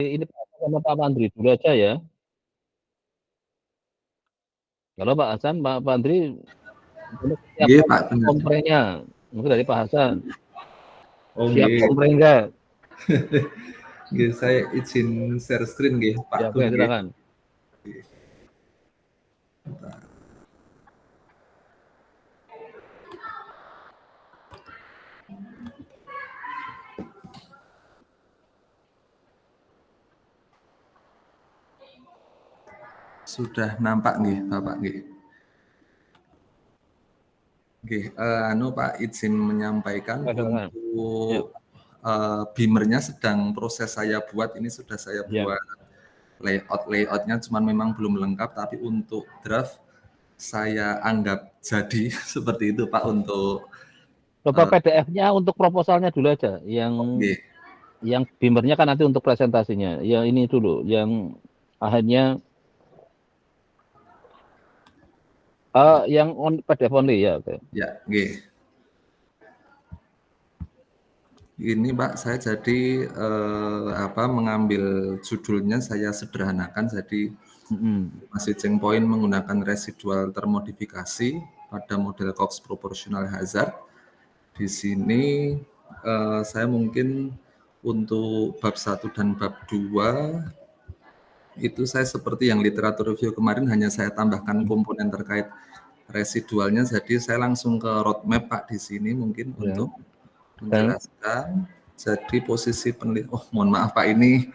Ini sama Pak Pandri dulu aja ya. Kalau Pak Hasan, Pak Pandri Nggih, siapkan Pak, bener. komprenya. Mungkin dari Pak Hasan. Oh, Siap nggih. kompreh enggak? Nggih, saya izin share screen nggih, Pak Siap Gun ya, nggih. silakan. Sudah nampak nggih, Bapak nggih. Nggih, Pak izin menyampaikan Silakan. Siap. untuk beamer-nya sedang proses saya buat, ini sudah saya Siap. buat layout-nya, cuman memang belum lengkap, tapi untuk draft saya anggap jadi seperti itu Pak untuk Coba PDF-nya untuk proposalnya dulu aja. nggih. Yang beamer-nya kan nanti untuk presentasinya. Yang ini dulu, yang akhirnya yang PDF only ya. Oke. Ya, nggih. Ini Pak, saya jadi mengambil judulnya saya sederhanakan, jadi masih checkpoint menggunakan residual termodifikasi pada model Cox proportional hazard. Di sini saya mungkin untuk bab 1 dan bab 2 itu saya seperti yang literatur review kemarin hanya saya tambahkan komponen terkait residualnya, jadi saya langsung ke roadmap Pak di sini mungkin untuk menjelaskan. Jadi posisi penelitian, mohon maaf Pak, ini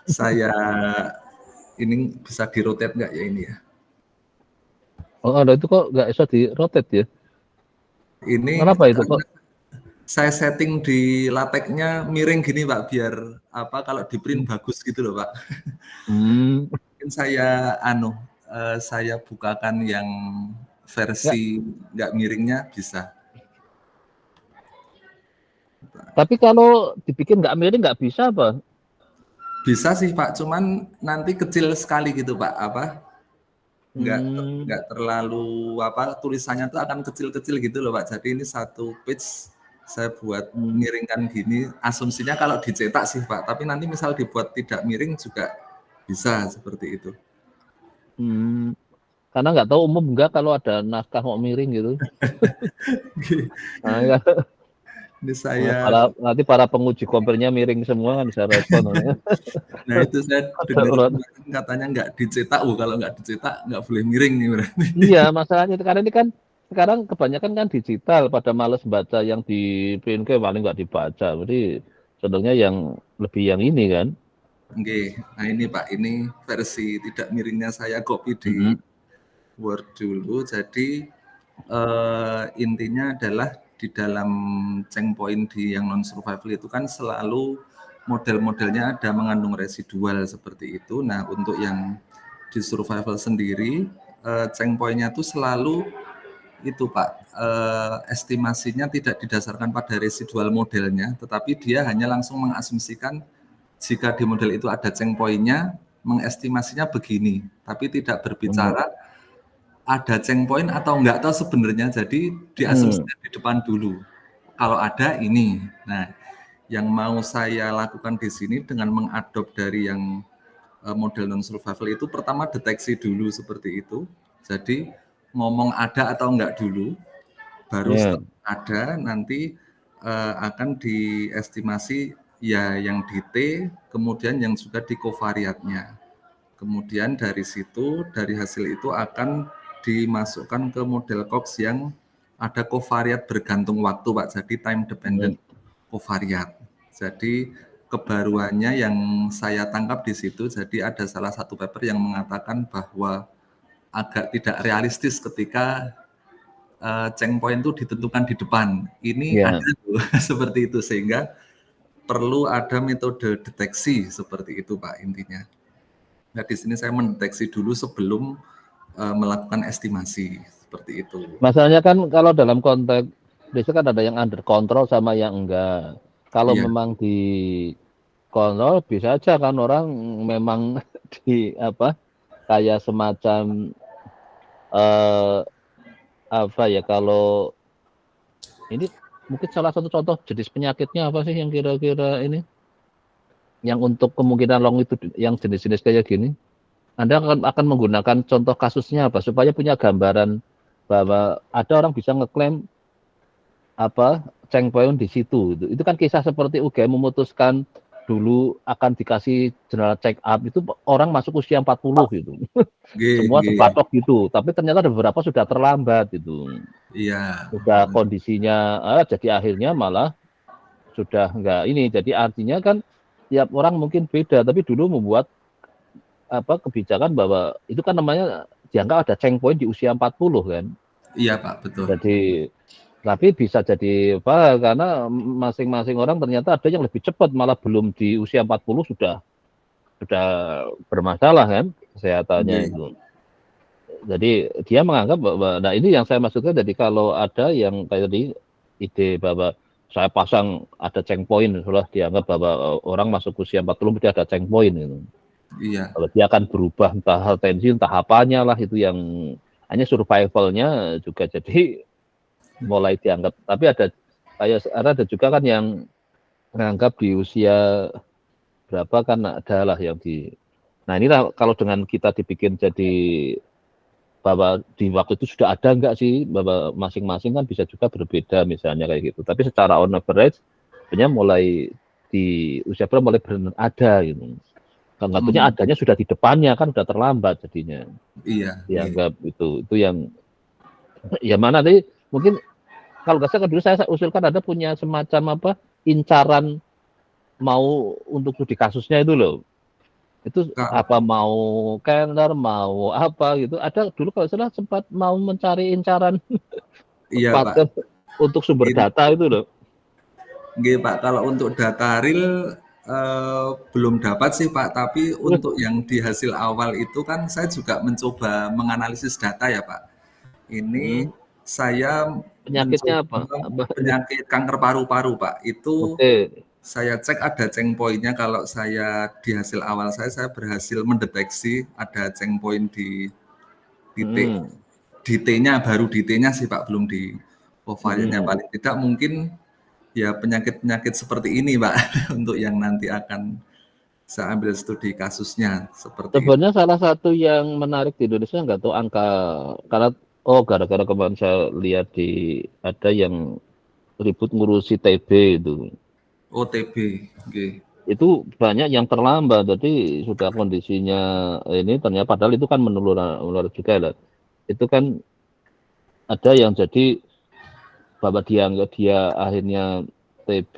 saya ini bisa di-rotate nggak ya ini ya? Oh, ada itu kok nggak bisa di-rotate ya? Ini Kenapa itu kok? saya setting di lateknya miring gini Pak, biar kalau di print bagus gitu loh Pak. Mungkin saya bukakan yang versi nggak miringnya bisa. Tapi kalau dibikin nggak miring nggak bisa apa? Bisa sih Pak, cuman nanti kecil sekali gitu Pak, nggak terlalu tulisannya tuh akan kecil-kecil gitu loh Pak. Jadi ini satu page saya buat miringkan gini. Asumsinya kalau dicetak sih Pak, tapi nanti misal dibuat tidak miring juga bisa seperti itu. Karena nggak tahu umum nggak kalau ada naskah kok miring gitu. Nah, ya. Ini saya Nanti para penguji kompernya miring semua kan bisa repot. nah itu saya dengar katanya nggak dicetak, kalau nggak dicetak nggak boleh miring nih berarti. Iya, masalahnya karena ini kan sekarang kebanyakan kan digital, pada males baca yang di print paling nggak dibaca. Jadi sebenarnya yang lebih yang ini kan. Oke, nah ini Pak, ini versi tidak miringnya saya copy di Word dulu. Jadi intinya adalah di dalam checkpoint di yang non survival itu kan selalu model-modelnya ada mengandung residual seperti itu. Nah untuk yang di survival sendiri checkpointnya itu selalu itu Pak, estimasinya tidak didasarkan pada residual modelnya, tetapi dia hanya langsung mengasumsikan jika di model itu ada checkpoint-nya, mengestimasinya begini, tapi tidak berbicara ada checkpoint atau enggak tahu sebenarnya, jadi diasumsikan di depan dulu. Kalau ada ini. Nah, yang mau saya lakukan di sini dengan mengadop dari yang model non survival itu, pertama deteksi dulu seperti itu. Jadi ngomong ada atau enggak dulu, baru setelah ada nanti akan diestimasi ya yang di T, kemudian yang juga di covariatnya. Kemudian dari situ, dari hasil itu akan dimasukkan ke model Cox yang ada covariat bergantung waktu Pak, jadi time dependent covariat. Jadi kebaruannya yang saya tangkap di situ, jadi ada salah satu paper yang mengatakan bahwa agak tidak realistis ketika checkpoint itu ditentukan di depan. Ini ada tuh, seperti itu, sehingga perlu ada metode deteksi seperti itu Pak intinya. Nah di sini saya mendeteksi dulu sebelum melakukan estimasi seperti itu. Masalahnya kan kalau dalam konteks biasanya kan ada yang under control sama yang enggak. Kalau memang di kontrol bisa aja kan orang memang di kayak semacam kalau ini mungkin salah satu contoh jenis penyakitnya apa sih yang kira-kira ini yang untuk kemungkinan long itu yang jenis-jenis kayak gini, Anda akan menggunakan contoh kasusnya apa supaya punya gambaran bahwa ada orang bisa ngeklaim checkpoint di situ. Itu kan kisah seperti UGM memutuskan dulu akan dikasih general check up itu orang masuk usia 40 gitu. Semua sepatok gitu, tapi ternyata ada beberapa sudah terlambat gitu. Iya. Sudah kondisinya jadi akhirnya malah sudah enggak ini. Jadi artinya kan tiap orang mungkin beda, tapi dulu membuat kebijakan bahwa itu kan namanya dianggap ada checkpoint di usia 40 kan. Iya Pak, betul. Jadi tapi bisa jadi karena masing-masing orang ternyata ada yang lebih cepat malah belum di usia 40 sudah bermasalah kan kesehatannya itu. Jadi dia menganggap bahwa, nah ini yang saya maksudkan, jadi kalau ada yang kayak tadi ide bahwa saya pasang ada checkpoint, sudah dianggap bahwa orang masuk usia 40 mesti ada checkpoint gitu. Iya. Kalau dia akan berubah entah tensi entah apanya lah itu yang hanya survivalnya juga jadi mulai dianggap. Tapi ada juga kan yang menganggap di usia berapa kan ada lah yang nah inilah kalau dengan kita dibikin jadi bahwa di waktu itu sudah ada enggak sih bahwa masing-masing kan bisa juga berbeda misalnya kayak gitu. Tapi secara on average sebenarnya mulai di usia berapa mulai benar ada gitu. Kan katanya adanya sudah di depannya kan sudah terlambat jadinya. Iya. Dianggap itu yang ya mana tadi mungkin kalau nggak salah dulu saya usulkan ada punya semacam incaran mau untuk studi kasusnya itu loh. Itu mau Kenner, mau apa gitu. Ada dulu kalau salah sempat mau mencari incaran Pak. Untuk sumber data itu loh. Nggih Pak, kalau untuk data real belum dapat sih Pak, tapi untuk yang di hasil awal itu kan saya juga mencoba menganalisis data ya Pak. Ini saya penyakitnya penyakit kanker paru-paru Pak. Itu saya cek ada checkpoint-nya. Kalau saya di hasil awal saya berhasil mendeteksi ada checkpoint di titik di T-nya, baru di T-nya sih Pak, belum di ovalnya. Paling tidak mungkin ya penyakit-penyakit seperti ini Pak untuk yang nanti akan saya ambil studi kasusnya seperti sebenarnya itu. Salah satu yang menarik di Indonesia nggak tahu angka karena gara-gara kemarin saya lihat ada yang ribut ngurusi TB itu. TB, okay. Itu banyak yang terlambat, jadi sudah kondisinya ini ternyata padahal itu kan menular juga lah. Itu kan ada yang jadi bahwa dia akhirnya TB,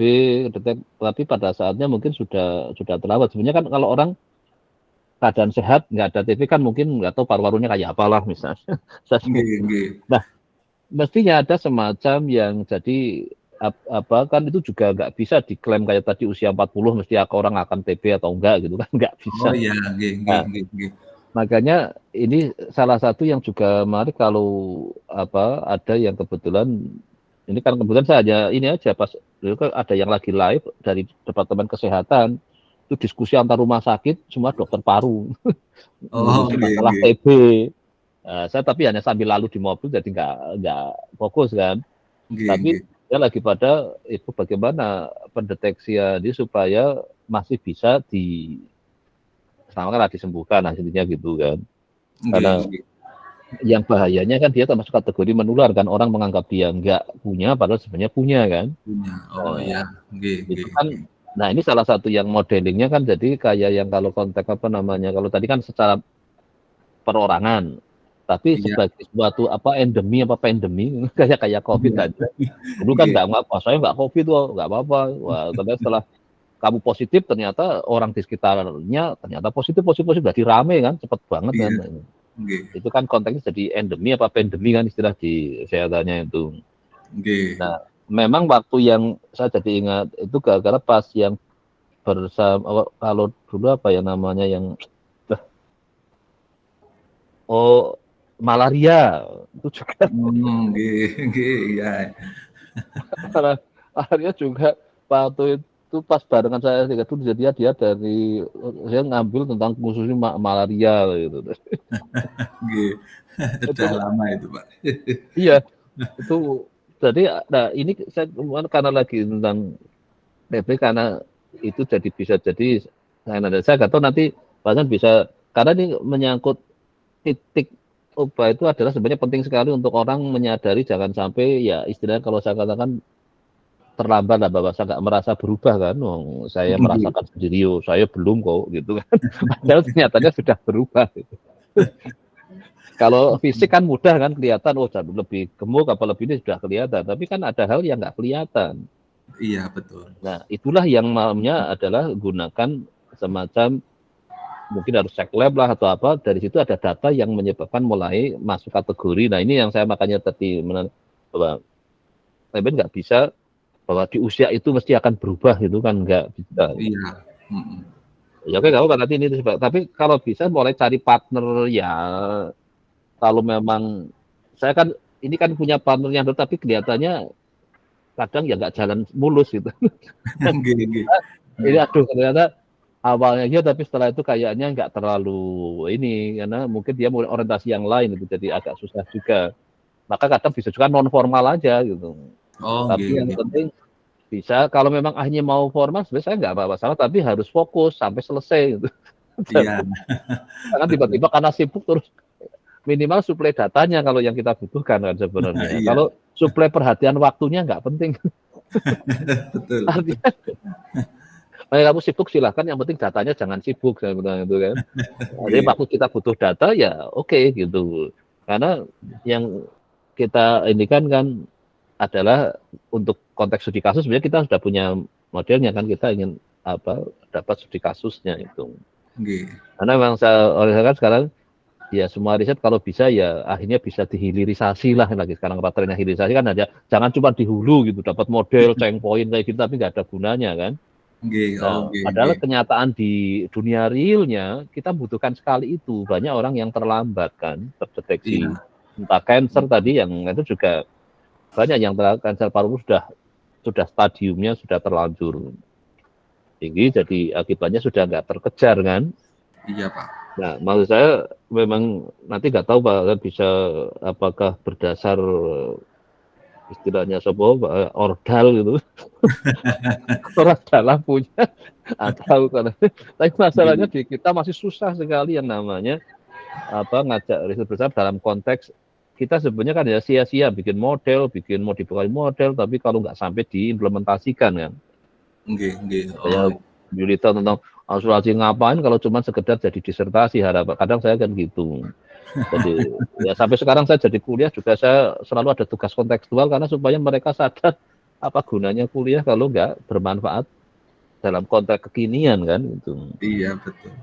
tapi pada saatnya mungkin sudah terlambat. Sebenarnya kan kalau orang keadaan sehat nggak ada TB kan mungkin nggak tahu paru-parunya kayak apalah misalnya. Nah, mestinya ada semacam yang jadi kan itu juga nggak bisa diklaim kayak tadi usia 40 mesti orang akan TB atau enggak gitu kan, nggak bisa. Iya, makanya ini salah satu yang juga menarik kalau ada yang kebetulan ini kan kebetulan saya hanya ini aja pas kan ada yang lagi live dari Departemen Kesehatan itu diskusi antar rumah sakit semua dokter paru masalah TB. Saya tapi hanya sambil lalu di mobil jadi nggak fokus kan. Tapi ya lagi pada itu bagaimana pendeteksian ini supaya masih bisa disembuhkan hasilnya gitu kan. Karena yang bahayanya kan dia termasuk kategori menular kan, orang menganggap dia nggak punya padahal sebenarnya punya kan. Itu kan. Nah ini salah satu yang modelingnya kan jadi kayak yang kalau konteks kalau tadi kan secara perorangan. Tapi sebagai suatu endemi pandemi kayak COVID aja. Dulu kan saya nggak COVID nggak apa-apa. Wah, ternyata setelah kamu positif ternyata orang di sekitarnya ternyata positif berarti rame kan, cepet banget kan. Itu kan konteksnya jadi endemi pandemi kan istilah di kesehatannya itu. Nah, memang waktu yang saya jadi ingat itu gara-gara pas yang bersama kalau dulu namanya yang malaria itu juga. Malaria juga waktu itu pas barengan saya itu jadi dia dari saya ngambil tentang khususnya malaria gitu. Sudah lama itu Pak. Iya itu jadi nah ini saya karena lagi tentang TB karena itu jadi bisa jadi saya nggak tahu nanti bahkan bisa, karena ini menyangkut titik ubah itu adalah sebenarnya penting sekali untuk orang menyadari jangan sampai ya istilahnya kalau saya katakan terlambat lah bahwa saya nggak merasa berubah kan, saya merasakan sendiri, saya belum kok gitu kan, padahal nyatanya sudah berubah. Gitu. Kalau fisik kan mudah kan kelihatan, oh lebih gemuk apa lebih ini sudah kelihatan, tapi kan ada hal yang nggak kelihatan. Iya betul. Nah itulah yang malamnya adalah gunakan semacam mungkin harus cek lab lah atau apa, dari situ ada data yang menyebabkan mulai masuk kategori. Nah ini yang saya makanya tadi bahwa saya nggak bisa bahwa di usia itu mesti akan berubah gitu kan, nggak bisa. Iya. Ya oke, kamu berarti ini tapi kalau bisa mulai cari partner ya, kalau memang saya kan ini kan punya partner yang tapi kelihatannya kadang ya nggak jalan mulus gitu. Ini aduh ternyata awalnya ya, tapi setelah itu kayaknya nggak terlalu ini, karena mungkin dia mulai orientasi yang lain itu jadi agak susah juga. Maka kadang bisa juga non formal aja gitu. Tapi yang penting bisa, kalau memang akhirnya mau formal sebenarnya saya nggak masalah, tapi harus fokus sampai selesai gitu. Iya. Karena tiba-tiba karena sibuk terus minimal suplai datanya kalau yang kita butuhkan kan sebenarnya. Iya. Kalau suplai perhatian waktunya nggak penting. Betul. Artinya, kamu sibuk silahkan, yang penting datanya jangan sibuk saya bilang itu kan. Jadi waktu kita butuh data ya oke gitu. Karena yang kita ini kan adalah untuk konteks studi kasus sebenarnya kita sudah punya modelnya kan, kita ingin dapat studi kasusnya itu. Karena memang saya kan sekarang ya semua riset kalau bisa ya akhirnya bisa dihilirisasi lah lagi sekarang trennya hilirisasi kan aja, jangan cuma di hulu gitu dapat model check point kayak gitu tapi nggak ada gunanya kan. Nah, padahal kenyataan di dunia realnya kita butuhkan sekali itu, banyak orang yang terlambat kan terdeteksi entah cancer tadi yang itu juga banyak yang kanker paru sudah stadiumnya sudah terlanjur tinggi, jadi akibatnya sudah nggak terkejar kan. Iya Pak. Nah maksud saya memang nanti nggak tahu Pak bisa apakah berdasar istilahnya ordal gitu orang dalam punya atau karena tapi masalahnya di kita masih susah sekali yang namanya ngajak riset bersama dalam konteks kita sebenarnya kan ya sia-sia bikin model, bikin modifikasi model, tapi kalau nggak sampai diimplementasikan kan. Saya berita tentang asuransi ngapain kalau cuma sekedar jadi disertasi harapan. Kadang saya kan gitu. Jadi ya sampai sekarang saya jadi kuliah juga saya selalu ada tugas kontekstual karena supaya mereka sadar apa gunanya kuliah kalau nggak bermanfaat dalam konteks kekinian kan gitu. Iya betul.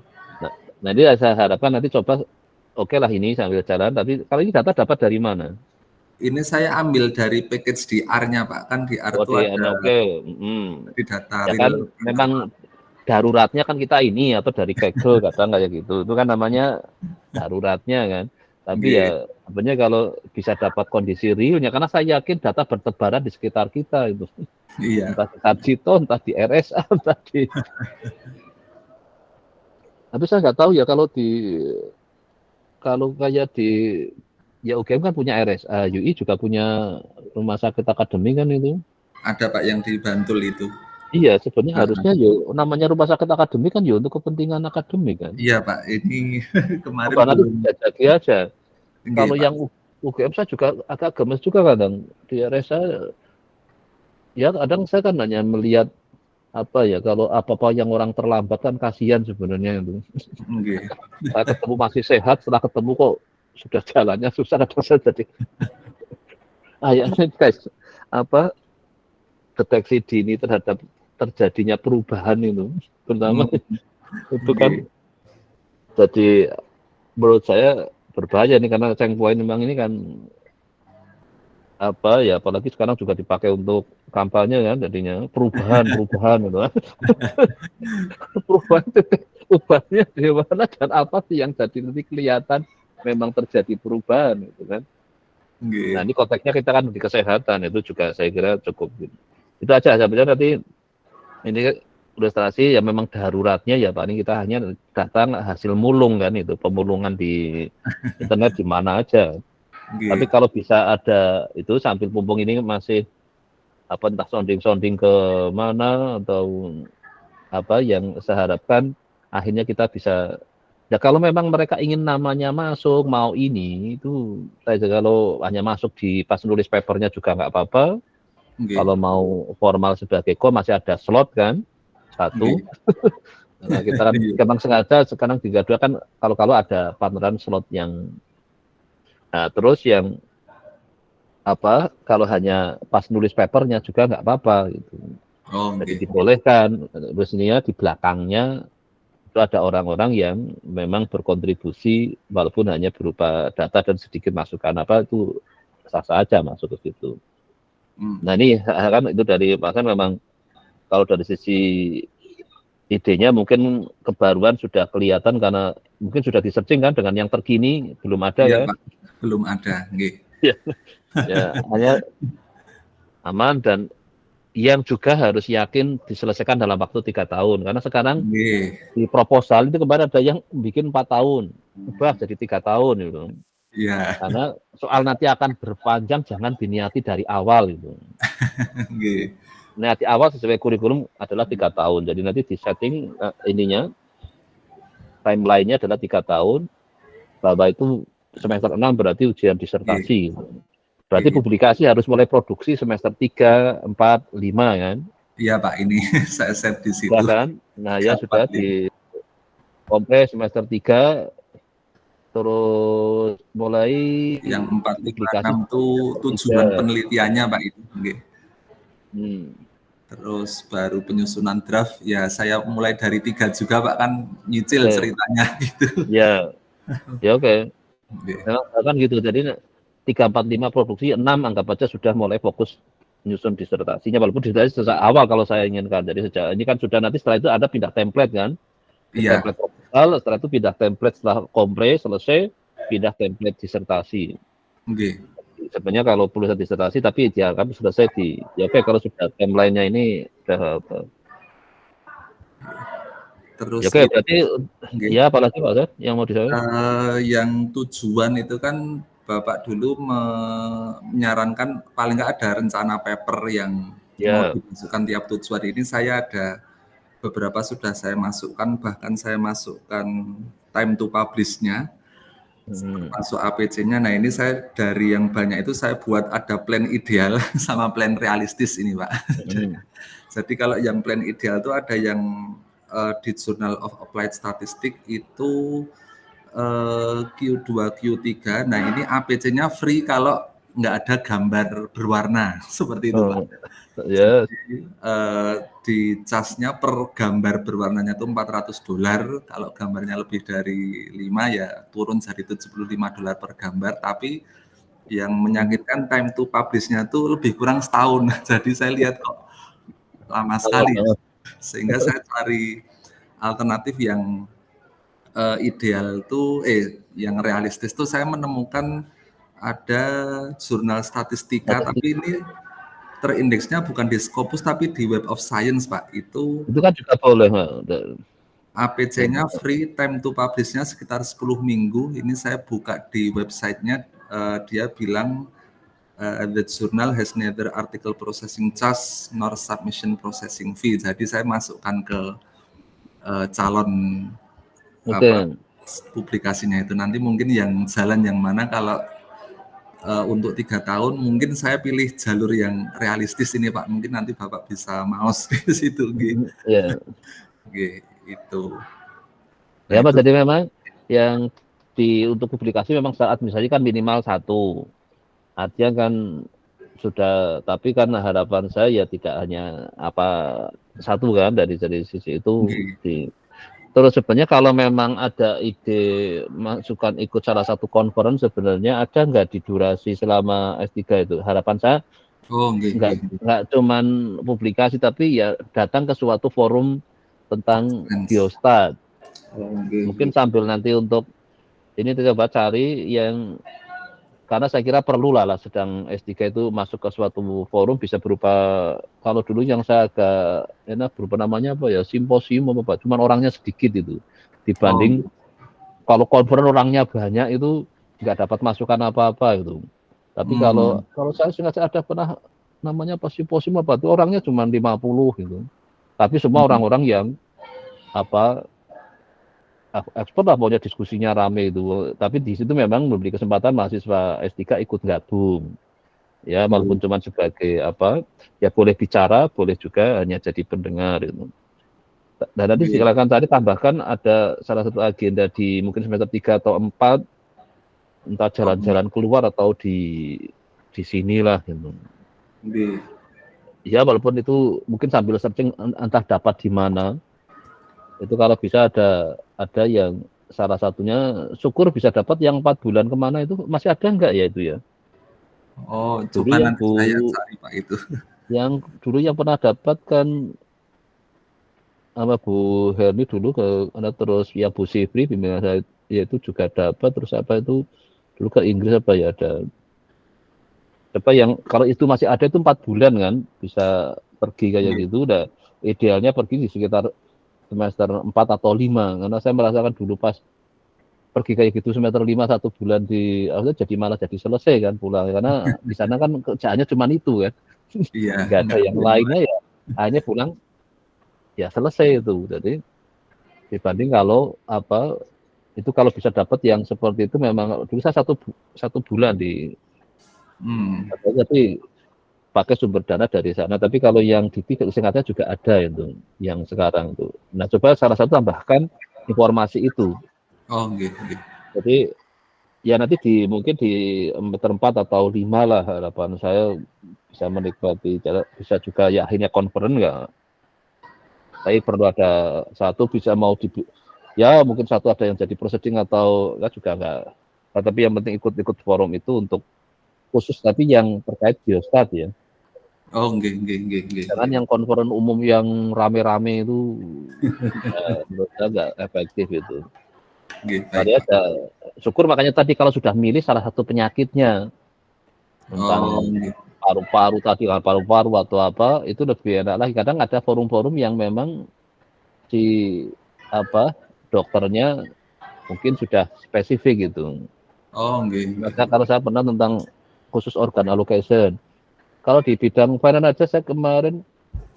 Nah, jadi saya harapkan nanti coba oke lah ini sambil jalan, tapi kalau ini data dapat dari mana? Ini saya ambil dari package di R-nya Pak, kan di R itu ada di data ya kan, memang daruratnya kan kita ini atau dari Kaggle kadang kayak gitu, itu kan namanya daruratnya kan. Tapi ya sebenarnya kalau bisa dapat kondisi realnya, karena saya yakin data bertebaran di sekitar kita itu. Iya. Entah di Sarjito, entah di RSA, entah di. Tapi saya nggak tahu ya kalau kayak di ya UGM kan punya RSA, UI juga punya rumah sakit akademik kan itu. Ada Pak yang di Bantul itu. Iya, sebenarnya harusnya namanya rumah sakit akademik kan ya untuk kepentingan akademik kan. Iya Pak, ini kemarin nanti jadi aja. Kalau yang UGM saya juga agak gemes juga kadang di RSA. Ya kadang saya kan hanya melihat kalau apa-apa yang orang terlambat kan kasihan sebenarnya itu. Saya ketemu masih sehat, setelah ketemu kok sudah jalannya susah, kadang saya jadi guys deteksi dini terhadap terjadinya perubahan itu terutama itu kan jadi menurut saya berbahaya nih, karena check point memang ini kan apalagi sekarang juga dipakai untuk kampanye kan, jadinya perubahan gitu kan. Perubahannya di mana dan apa sih yang jadi nanti kelihatan memang terjadi perubahan gitu kan. Nah ini konteksnya kita kan di kesehatan, itu juga saya kira cukup gitu. Itu aja sebenarnya. Nanti ini ilustrasi ya memang daruratnya ya Pak, ini kita hanya datang hasil mulung kan, itu pemulungan di internet di mana aja. Tapi kalau bisa ada itu sambil mumpung ini masih entah sounding ke mana atau yang saya harapkan akhirnya kita bisa. Ya kalau memang mereka ingin namanya masuk, mau ini, itu kalau hanya masuk di pas nulis papernya juga nggak apa-apa. Kalau mau formal sebagai masih ada slot kan, 1. Nah, kita kan memang sengaja sekarang 32 kan kalau ada partneran slot yang, nah terus yang kalau hanya pas nulis papernya juga nggak apa-apa gitu. Jadi dibolehkan, terusnya di belakangnya itu ada orang-orang yang memang berkontribusi walaupun hanya berupa data dan sedikit masukan itu sah-sah aja masuk ke situ. Nah ini kan itu dari bahkan memang kalau dari sisi idenya mungkin kebaruan sudah kelihatan karena mungkin sudah di-searching kan dengan yang terkini belum ada ya. Pak. Belum ada, ya hanya aman dan yang juga harus yakin diselesaikan dalam waktu 3 tahun karena sekarang di proposal itu kemarin ada yang bikin 4 tahun ubah jadi 3 tahun gitu. Iya. Karena soal nanti akan berpanjang jangan diniati dari awal gitu. Niati awal sesuai kurikulum adalah 3 tahun. Jadi nanti di setting ininya timeline-nya adalah 3 tahun. Bahwa itu semester 6 berarti ujian disertasi. Berarti publikasi harus mulai produksi semester 3, 4, 5 kan? Iya Pak, ini saya set di situ. Kan? Nah ya sudah di kompres semester 3 terus mulai yang 4, 5, 6 itu tujuan penelitiannya Pak itu. Terus baru penyusunan draft ya saya mulai dari 3 juga Pak kan nyicil ceritanya gitu. Ya oke. Kan gitu jadi 3, 4, 5 produksi 6 anggap aja sudah mulai fokus menyusun disertasinya walaupun disertasi sejak awal kalau saya inginkan. Jadi sejak ini kan sudah nanti setelah itu ada pindah template kan. Template proposal, setelah itu pindah template setelah kompre selesai pindah template disertasi. Sebenarnya kalau tulisan disertasi tapi ya kami selesai di kalau sudah timeline-nya ini sudah terus berarti ya apalagi Pak yang mau disampaikan? Yang tujuan itu kan Bapak dulu menyarankan paling nggak ada rencana paper yang mau dimasukkan tiap tujuan ini saya ada beberapa sudah saya masukkan bahkan saya masukkan time to publish-nya termasuk APC-nya. Nah ini saya dari yang banyak itu saya buat ada plan ideal sama plan realistis ini Pak. Jadi kalau yang plan ideal itu ada yang di Journal of Applied Statistics itu Q2, Q3. Nah ini APC-nya free kalau nggak ada gambar berwarna seperti itu Pak. Jadi, di charge-nya per gambar berwarnanya itu $400. Kalau gambarnya lebih dari 5 ya turun jadi $75 per gambar. Tapi yang menyakitkan time to publish-nya itu lebih kurang setahun. Jadi saya lihat kok lama sekali. Sehingga saya cari alternatif yang ideal tuh yang realistis tuh saya menemukan ada jurnal statistika tapi ini terindeksnya bukan di Scopus tapi di Web of Science Pak. Itu kan juga boleh APC-nya free, time to publish-nya sekitar 10 minggu. Ini saya buka di websitenya, dia bilang the journal has neither article processing charge nor submission processing fee. Jadi saya masukkan ke calon publikasinya itu nanti mungkin yang jalan yang mana kalau untuk 3 tahun mungkin saya pilih jalur yang realistis ini Pak, mungkin nanti Bapak bisa maos di situ gitu. Itu. Ya Pak, jadi memang yang untuk publikasi memang saat misalnya kan minimal 1. Artinya kan sudah, tapi kan harapan saya ya tidak hanya 1 kan dari sisi itu. Terus sebenarnya kalau memang ada ide masukan ikut salah satu conference sebenarnya ada nggak di durasi selama S3 itu? Harapan saya nggak cuman publikasi tapi ya datang ke suatu forum tentang biostat. Mungkin sambil nanti untuk ini coba cari yang karena saya kira perlu lah sedang S3 itu masuk ke suatu forum bisa berupa kalau dulu yang saya agak enak berupa namanya simposium cuman orangnya sedikit itu dibanding kalau conference orangnya banyak itu nggak dapat masukan apa-apa gitu. Tapi kalau saya sengaja ada pernah namanya simposium itu orangnya cuma 50 gitu. Tapi semua orang-orang yang apa ekspor lah pokoknya diskusinya rame itu. Tapi di situ memang memberi kesempatan mahasiswa S3 ikut gabung. Ya, walaupun cuma sebagai ya boleh bicara, boleh juga hanya jadi pendengar itu. Dan nanti silakan tadi tambahkan ada salah satu agenda di mungkin semester 3 atau 4, entah jalan-jalan keluar atau di sinilah gitu. Ya walaupun itu mungkin sambil searching entah dapat di mana. Itu kalau bisa ada yang salah satunya syukur bisa dapat yang 4 bulan kemana itu masih ada enggak ya itu ya? Oh, Dulu coba yang nanti saya cari Pak itu. Yang dulu yang pernah dapat kan sama Bu Herni dulu terus ya Bu Sifri bimbingan saya ya itu juga dapat, terus itu dulu ke Inggris ya ada yang kalau itu masih ada itu 4 bulan kan bisa pergi kayak gitu, udah idealnya pergi di sekitar semester 4 atau 5 karena saya merasakan dulu pas pergi kayak gitu semester 5 1 bulan jadi malah jadi selesai kan pulang karena di sana kan kerjaannya cuma itu kan. Iya, nggak ada yang lainnya ya hanya pulang ya selesai itu. Jadi dibanding kalau itu kalau bisa dapat yang seperti itu memang bisa satu bulan di tapi pakai sumber dana dari sana. Tapi kalau yang di singkatnya juga ada itu yang sekarang itu. Nah coba salah satu tambahkan informasi itu. Oh gitu. Jadi ya nanti mungkin di semester 4 atau 5 lah harapan saya bisa menikmati, bisa juga ya akhirnya conference nggak. Tapi perlu ada satu bisa mau ya mungkin satu ada yang jadi proceeding atau ya juga enggak. Nah, tapi yang penting ikut forum itu untuk khusus tapi yang terkait biostat ya. Oh, nggih. Jangan yang konferen umum yang rame-rame itu menurut saya enggak efektif itu. Tadi ada syukur makanya tadi kalau sudah milih salah satu penyakitnya tentang paru-paru tadi kan paru-paru atau apa itu lebih enak lagi. Kadang ada forum-forum yang memang si dokternya mungkin sudah spesifik gitu. Oh, nggih. Maka kalau saya pernah tentang khusus organ allocation. Kalau di bidang finance aja saya kemarin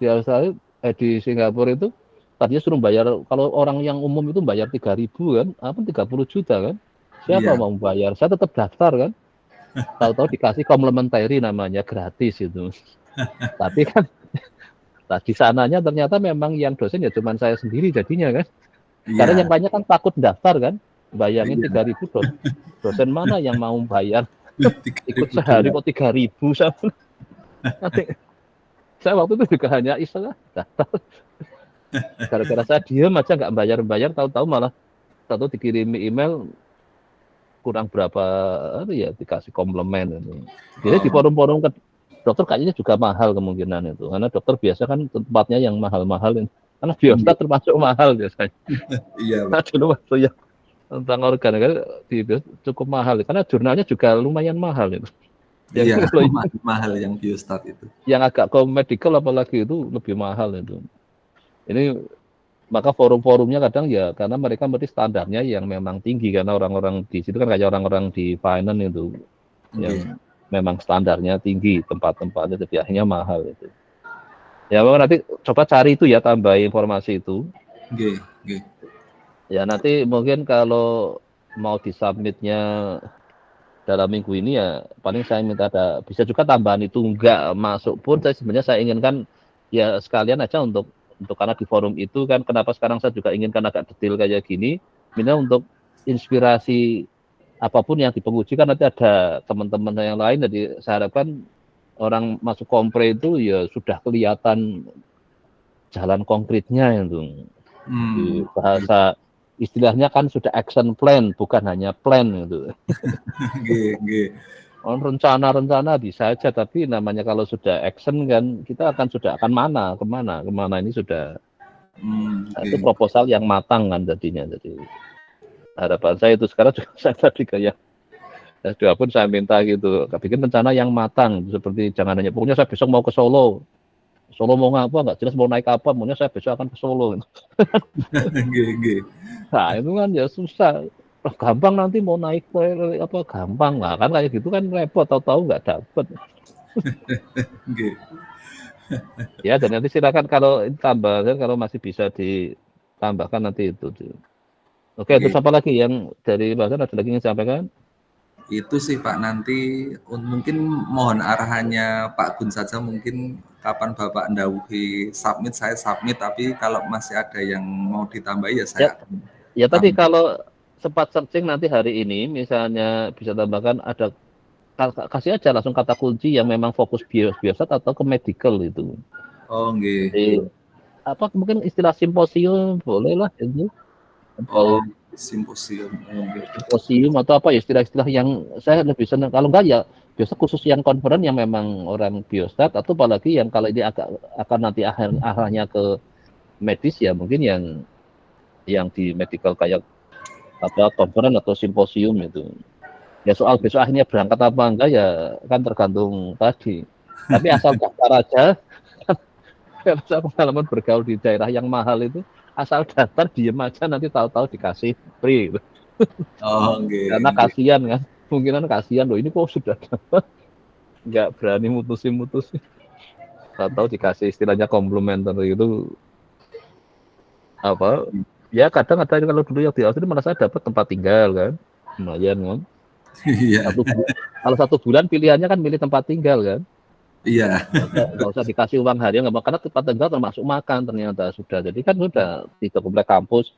di Australia di Singapura itu tadinya suruh bayar kalau orang yang umum itu bayar 3.000 kan, 30 juta kan. Siapa mau bayar? Saya tetap daftar kan. Tahu-tahu dikasih complementary namanya gratis itu. Tapi kan di sananya ternyata memang yang dosen ya cuma saya sendiri jadinya kan. Karena yang lainnya kan takut daftar kan. Bayangin 3.000 dosen mana yang mau bayar? Ikut sehari kok 3.000 saya waktu itu juga hanya istilah daftar. Gara-gara saya diem aja nggak bayar, tahu-tahu malah satu dikirimi email kurang berapa ya dikasih komplement itu. Jadi di forum-forum dokter kayaknya juga mahal kemungkinan itu karena dokter biasa kan tempatnya yang mahal-mahal karena biostat termasuk mahal biasanya. Iya. Dulu waktu yang tentang organ di cukup mahal karena jurnalnya juga lumayan mahal itu. Iya, mahal yang biostat itu. Yang agak ke medical apalagi itu lebih mahal itu. Ini maka forum-forumnya kadang ya karena mereka berarti standarnya yang memang tinggi karena orang-orang di situ kan kayak orang-orang di finance itu yang memang standarnya tinggi tempat-tempatnya jadi akhirnya mahal itu. Ya nanti coba cari itu ya tambah informasi itu. Ya nanti mungkin kalau mau disubmitnya dalam minggu ini ya paling saya minta bisa juga tambahan itu enggak masuk pun sebenarnya saya inginkan ya sekalian aja untuk karena di forum itu kan kenapa sekarang saya juga inginkan agak detail kayak gini minimal untuk inspirasi apapun yang di penguji kan nanti ada teman-teman yang lain jadi saya harapkan orang masuk kompre itu ya sudah kelihatan jalan konkretnya itu di bahasa istilahnya kan sudah action plan bukan hanya plan gitu. Rencana bisa aja tapi namanya kalau sudah action kan kita sudah akan kemana ini sudah itu proposal yang matang kan jadinya. Jadi harapan saya itu sekarang juga saya tadi kayak S2 pun saya minta gitu bikin rencana yang matang seperti jangan hanya pokoknya saya besok mau ke Solo mau ngapa nggak jelas mau naik apa maunya saya besok akan ke Solo. Nah itu kan ya susah gampang nanti mau naik gampang lah kan kayak gitu kan repot tahu-tahu nggak dapet. Ya, dan nanti silakan kalau tambahkan, kalau masih bisa ditambahkan nanti itu. Oke, terus Oke. apa lagi yang dari Pak Hasan, ada lagi yang sampaikan? Itu sih Pak, nanti mungkin mohon arahannya Pak Gun saja, mungkin kapan Bapak ndawuhi submit, saya submit, tapi kalau masih ada yang mau ditambahi ya saya Ya, akan ya tadi tambah. kalau sempat searching nanti hari ini, misalnya bisa tambahkan ada kasih aja langsung kata kunci yang memang fokus biosat atau ke medical itu. Oh, nggih. Jadi apa mungkin istilah simposium boleh lah itu, Oh, atau simposium. Oh, nggih. simposium atau apa ya istilah-istilah yang saya lebih senang. Kalau enggak ya biasa khusus yang konferen yang memang orang biostat, atau apalagi yang kalau ini agak akan nanti arahnya ke medis ya mungkin yang di medical kayak apa konferen atau simposium itu. Ya soal besok akhirnya berangkat apa enggak ya kan tergantung tadi. Tapi asal daftar aja, kan saya pengalaman bergaul di daerah yang mahal itu, asal daftar diem aja nanti tahu-tahu dikasih free gitu. Oh, nggih, Karena nggih. kasihan kan, kemungkinan kasihan loh ini kok sudah dapat nggak berani mutusin, tahu-tahu dikasih istilahnya komplementer itu apa? Ya kadang ada kalau dulu yang di Austin malah saya dapat tempat tinggal kan, lumayan kan. Iya, Kalau 1 bulan pilihannya kan milih tempat tinggal kan. iya. Nggak usah dikasih uang harian, nggak, karena tempat tinggal termasuk makan ternyata sudah. Jadi kan sudah di komplek kampus,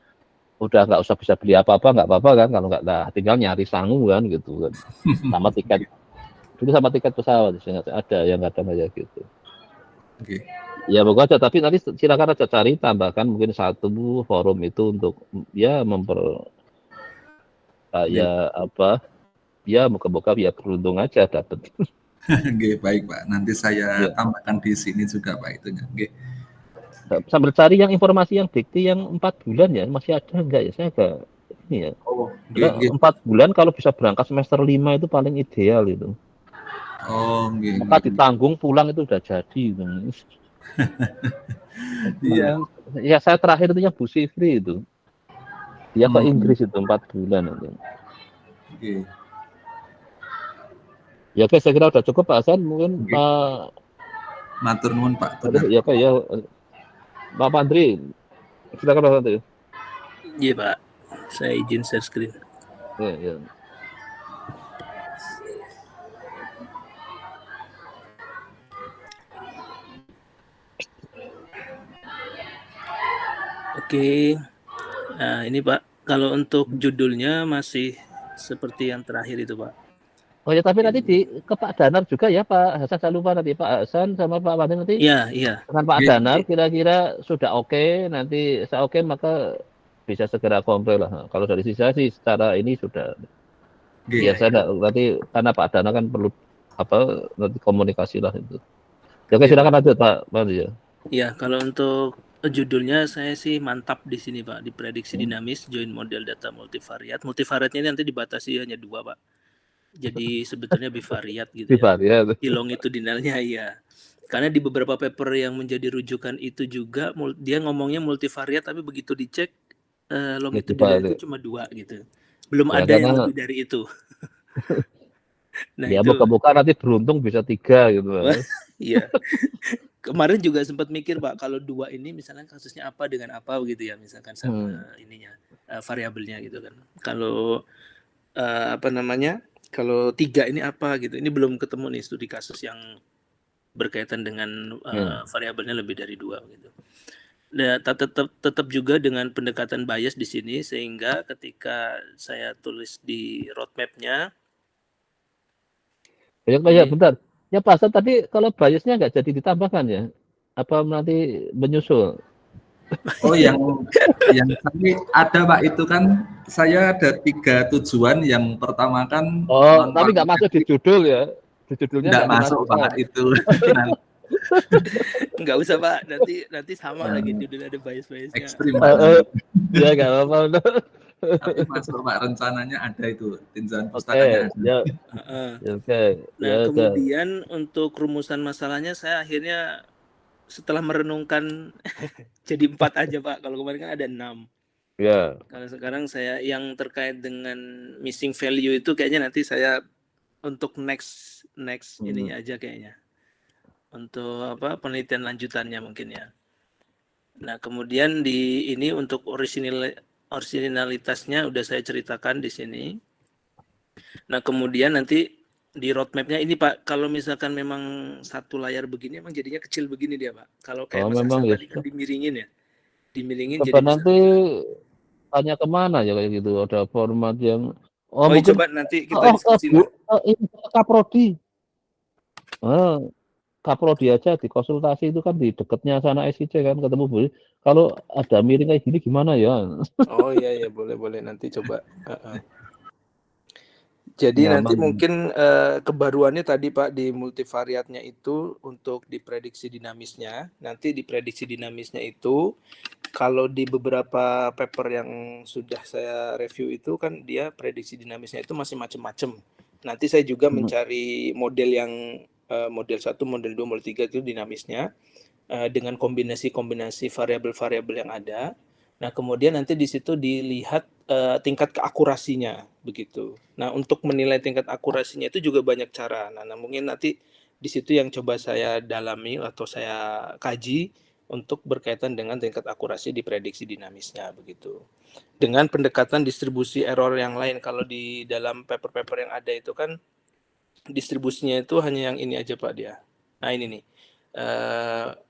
udah nggak usah bisa beli apa-apa, nggak apa-apa kan, kalau nggak lah tinggal nyari sangu kan gitu kan. Sama tiket, dulu sama tiket pesawat, ada yang kadang kayak gitu. Oke. Ya pokoknya, tapi nanti silakan aja cari tambahkan mungkin 1 forum itu untuk ya ya apa, ya moga-moga ya beruntung aja dapat. Oke, baik Pak. Nanti saya Ya. tambahkan di sini juga Pak itunya. Oke. Sambil cari yang informasi yang dikti yang 4 bulan ya, masih ada enggak ya? Saya agak ini ya. Oh, oke, Karena oke. 4 bulan kalau bisa berangkat semester 5 itu paling ideal itu. Oh, oke, Maka oke. ditanggung pulang itu udah jadi itu. Iya. Ya saya terakhir itu yang Bu Sifri itu. Dia ke Hmm, Inggris itu 4 bulan itu. oke. Ya oke, saya kira udah cukup Pak Hasan. Mungkin Oke. Matur nuwun Pak Gun. ya Pak ya, Pak Pandri, silakan Pak Pandri. Iya Pak, saya izin share screen. Ya, ya. Oke, nah ini Pak, kalau untuk judulnya masih seperti yang terakhir itu Pak. Oh ya, tapi nanti ke Pak Danar juga ya Pak Hasan, saya lupa nanti Pak Hasan sama Pak Pandri nanti Iya, iya. dengan Pak Oke. Danar kira-kira sudah oke, nanti saya oke maka bisa segera komplit lah. Nah, kalau dari sisi saya sih secara ini sudah, Oke. ya saya nanti karena Pak Danar kan perlu apa nanti komunikasi lah itu. Ya, oke Oke, silakan Pak. lanjut Pak Pandri ya. Iya, kalau untuk judulnya saya sih mantap di sini Pak, diprediksi dinamis, join model data multivariat. Multivariatnya ini nanti dibatasi hanya 2 Pak. Jadi sebetulnya bivariat gitu ya. Bifar ya. Longitudinalnya iya. Karena di beberapa paper yang menjadi rujukan itu juga dia ngomongnya multivariat, tapi begitu dicek longitudinal Bifar. itu cuma 2 gitu. Belum Ya ada yang karena lebih dari itu. Nah ya itu buka-buka nanti beruntung bisa 3 gitu Mas. iya. Kemarin juga sempat mikir Pak, kalau 2 ini misalnya kasusnya apa dengan apa begitu ya, misalkan ininya variabelnya gitu kan. Kalau apa namanya? Kalau 3 ini apa gitu. Ini belum ketemu nih studi kasus yang berkaitan dengan variabelnya lebih dari 2 gitu. Nah, tetap juga dengan pendekatan bias di sini, sehingga ketika saya tulis di roadmap-nya Ya, ya ini bentar. Ya Pak Hasan tadi kalau biasnya nggak jadi ditambahkan ya? Apa nanti menyusul? Oh, yang tadi ada Pak, itu kan saya ada 3 tujuan. Yang pertama kan Oh, non tapi nggak masuk di kuantitatif, judul ya? Di judulnya enggak nggak masuk dimasukkan. Pak itu. Nanti nggak usah Pak, nanti sama lagi judulnya ada bias-biasnya. ekstrim Pak nanti. Ya nggak apa-apa. Tapi masuk Pak, rencananya ada itu, tinjauan Oke, pustakanya ada. ya, Heeh. ya oke, ya Nah, udah. kemudian untuk rumusan masalahnya saya akhirnya setelah merenungkan jadi 4 aja Pak. Kalau kemarin kan ada 6. Ya, Kalau sekarang saya yang terkait dengan missing value itu kayaknya nanti saya untuk next ininya aja kayaknya. untuk apa penelitian lanjutannya mungkin ya. Nah, kemudian di ini untuk originalitasnya udah saya ceritakan di sini. Nah, kemudian nanti di roadmap-nya ini Pak, kalau misalkan memang satu layar begini, emang jadinya kecil begini dia Pak. Kalau kayak Oh Mas memang Hasan ya tadi kan dimiringin ya, dimiringin coba jadi bisa. nanti tanya kemana ya kayak gitu, ada format yang Oh, mungkin coba nanti kita diskusi Bu, lah. ini Kaprodi. Kaprodi aja dikonsultasi itu kan di dekatnya sana SIC kan ketemu Bu. Kalau ada miring kayak gini gimana ya? Oh iya ya, boleh nanti coba. Jadi nanti Nyaman. mungkin kebaruannya tadi Pak di multivariatnya itu untuk diprediksi dinamisnya. Nanti diprediksi dinamisnya itu kalau di beberapa paper yang sudah saya review itu kan dia prediksi dinamisnya itu masih macam-macam. Nanti saya juga mencari model yang model 1, model 2, model 3 itu dinamisnya dengan kombinasi-kombinasi variabel-variabel yang ada. Nah, kemudian nanti di situ dilihat tingkat keakurasinya begitu. Nah, untuk menilai tingkat akurasinya itu juga banyak cara. Nah, mungkin nanti di situ yang coba saya dalami atau saya kaji untuk berkaitan dengan tingkat akurasi di prediksi dinamisnya begitu. Dengan pendekatan distribusi error yang lain, kalau di dalam paper-paper yang ada itu kan distribusinya itu hanya yang ini aja Pak dia. Nah, ini nih.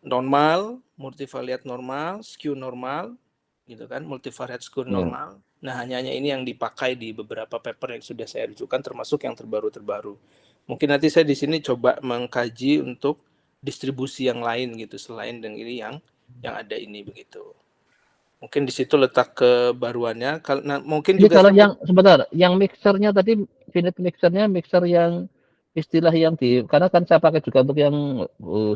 Normal, multivariate normal, skew normal, gitu kan, multivariate skew normal. Nah, hanya ini yang dipakai di beberapa paper yang sudah saya rujukan, termasuk yang terbaru-terbaru. Mungkin nanti saya di sini coba mengkaji untuk distribusi yang lain gitu, selain dengan ini yang ada ini begitu. Mungkin di situ letak kebaruannya. Nah, mungkin Ini juga kalau saya yang sebentar, yang mixernya tadi finite mixernya mixer yang istilah yang karena kan saya pakai juga untuk yang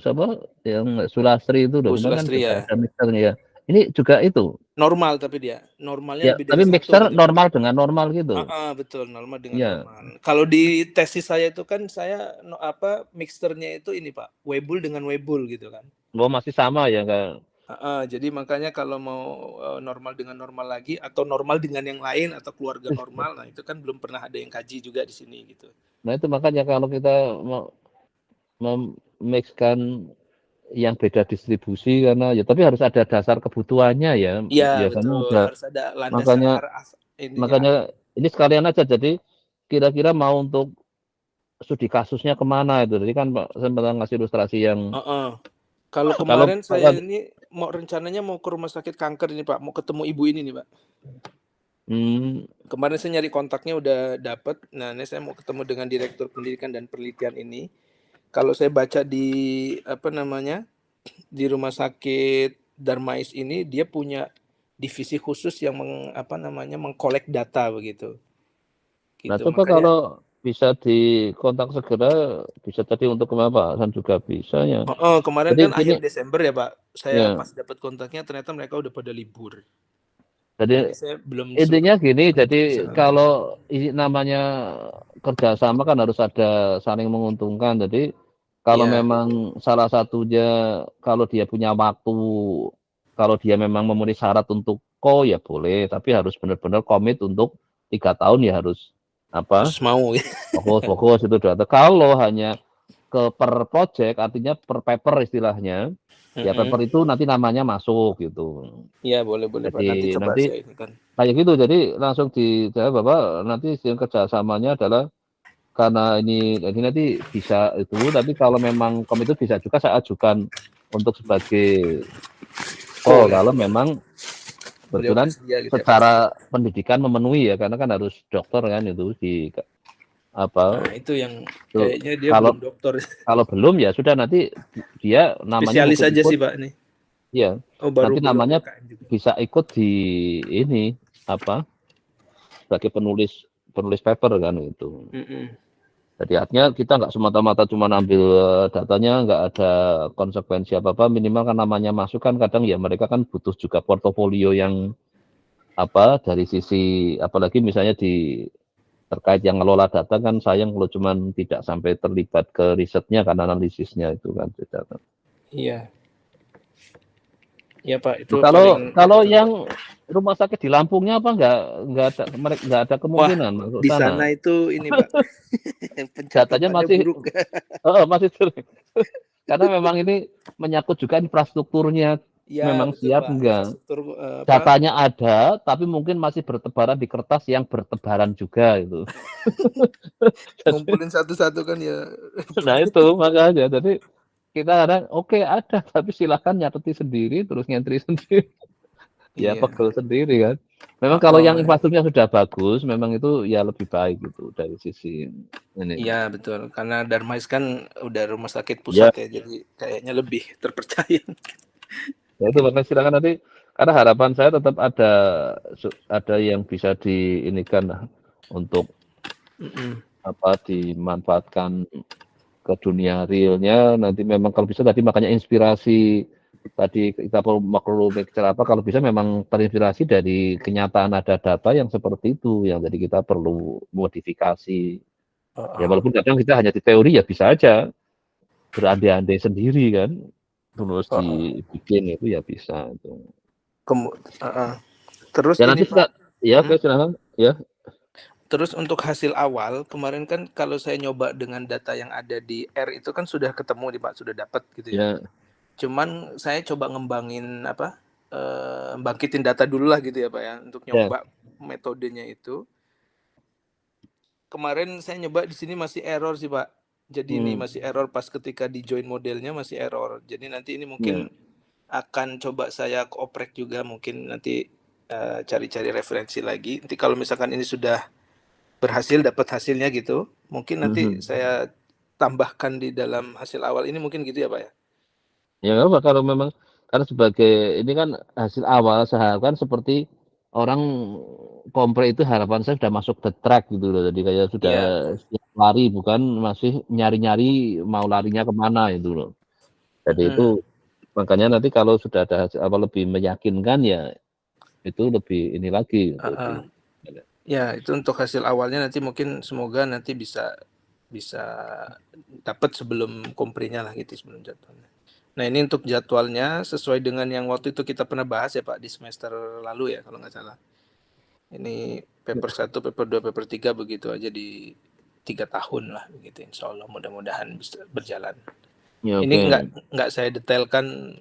siapa yang Sulastri itu dong, kan Sulastri juga ya. ada mixernya ya. Ini juga itu. Normal tapi dia normalnya Ya, lebih tapi dari 1 mixer gitu. normal dengan normal gitu. Betul, normal dengan Ya. normal. Kalau di tesis saya itu kan saya mixernya itu ini Pak, Weibull dengan Weibull gitu kan. Masih sama ya kan. Jadi makanya kalau mau normal dengan normal lagi atau normal dengan yang lain atau keluarga normal, nah itu kan belum pernah ada yang kaji juga di sini gitu. Nah itu makanya kalau kita mau memixkan yang beda distribusi karena ya tapi harus ada dasar kebutuhannya ya. Iya Biasanya betul, ada harus ada landasan makanya ini sekalian aja jadi kira-kira mau untuk studi kasusnya kemana itu. Jadi kan Pak sempat ngasih ilustrasi yang Kalau kemarin saya ini rencananya mau ke rumah sakit kanker ini Pak, mau ketemu ibu ini nih Pak. Kemarin saya nyari kontaknya udah dapat. Nah, ini saya mau ketemu dengan Direktur Pendidikan dan Penelitian ini. Kalau saya baca di di rumah sakit Darmais ini dia punya divisi khusus yang mengkolek data begitu. Nah, coba kalau bisa dikontak segera, bisa tadi untuk kemapasan juga bisa ya. Kemarin jadi kan akhir Desember ya Pak, saya pas dapat kontaknya ternyata mereka udah pada libur. Jadi saya belum intinya gini, jadi kalau namanya kerjasama kan harus ada saling menguntungkan. Jadi kalau memang salah satunya, kalau dia punya waktu, kalau dia memang memenuhi syarat untuk ya boleh, tapi harus benar-benar komit untuk 3 tahun ya harus mau fokus itu data. Kalau hanya per project artinya per paper istilahnya, ya paper itu nanti namanya masuk gitu. Iya boleh Pak, Jadi nanti saya ini kan kayak gitu, jadi langsung dijawab Bapak nanti yang kerjasamanya adalah karena ini jadi nanti bisa itu, tapi kalau memang itu bisa juga saya ajukan untuk sebagai kalau memang kebetulan secara pendidikan memenuhi ya, karena kan harus dokter kan itu di itu yang kayaknya dia kalau, belum dokter. Kalau belum ya sudah nanti dia namanya spesialis aja sih Pak nih. Iya. Nanti namanya bisa ikut di ini sebagai penulis paper kan itu. Jadi artinya kita nggak semata-mata cuma ambil datanya, nggak ada konsekuensi apa-apa, minimal kan namanya masuk kan kadang ya mereka kan butuh juga portofolio yang dari sisi apalagi misalnya terkait yang ngelola data kan sayang kalau cuma tidak sampai terlibat ke risetnya kan analisisnya itu kan beda kan. Iya. Ya Pak, itu kalau yang rumah sakit di Lampungnya nggak ada kemungkinan masuk di sana itu ini Pak. Datanya masih buruk. Masih jelek. Karena memang ini menyangkut juga infrastrukturnya, Ya, memang betul siap Pak. enggak. Infrastruktur Datanya ada, tapi mungkin masih bertebaran di kertas yang bertebaran juga itu. ngumpulin satu-satu kan ya. Nah itu makanya, jadi kita kadang oke ada, tapi silakan nyateti sendiri, terus ngentri sendiri. Ya Iya. pegel sendiri kan. Memang kalau yang ya. infrastrukturnya sudah bagus, memang itu ya lebih baik gitu dari sisi ini. Iya betul, karena Darmais kan udah rumah sakit Ya, pusat ya, jadi kayaknya lebih terpercaya. ya itu makanya silakan nanti, karena harapan saya tetap ada yang bisa diinikan lah untuk apa dimanfaatkan ke dunia realnya. Nanti memang kalau bisa tadi makanya inspirasi tadi kita perlu make sure apa kalau bisa memang terinspirasi dari kenyataan ada data yang seperti itu yang jadi kita perlu modifikasi. Ya walaupun kadang kita hanya di teori ya bisa aja berandai-andai sendiri kan, terus dibikin itu ya bisa itu. Terus Ya ini nanti Pak, ya oke silakan ya. terus untuk hasil awal kemarin kan kalau saya nyoba dengan data yang ada di R itu kan sudah ketemu nih Pak, sudah dapat gitu ya. Ya. Cuman saya coba ngembangin apa, bangkitin data dulu lah gitu ya Pak ya, untuk nyoba metodenya itu. Kemarin saya nyoba di sini masih error sih Pak. Jadi ini masih error pas ketika di join modelnya masih error. Jadi nanti ini mungkin akan coba saya oprek juga, mungkin nanti cari-cari referensi lagi. Nanti kalau misalkan ini sudah berhasil dapat hasilnya gitu, mungkin nanti saya tambahkan di dalam hasil awal ini mungkin gitu ya Pak ya. Ya nggak apa kalau memang karena sebagai ini kan hasil awal saya harapkan seperti orang kompre itu harapan saya sudah masuk the track gitu loh. Jadi kayak sudah lari bukan masih nyari-nyari mau larinya kemana itu loh. Jadi itu makanya nanti kalau sudah ada hasil awal lebih meyakinkan ya itu lebih ini lagi. Ya itu untuk hasil awalnya nanti mungkin semoga nanti bisa dapat sebelum komprenya lah gitu, sebelum jadwalnya. Nah ini untuk jadwalnya sesuai dengan yang waktu itu kita pernah bahas ya Pak di semester lalu ya kalau nggak salah. Ini paper 1, paper 2, paper 3 begitu aja di 3 tahun lah begitu, insya Allah mudah-mudahan bisa berjalan. Ya, ini nggak saya detailkan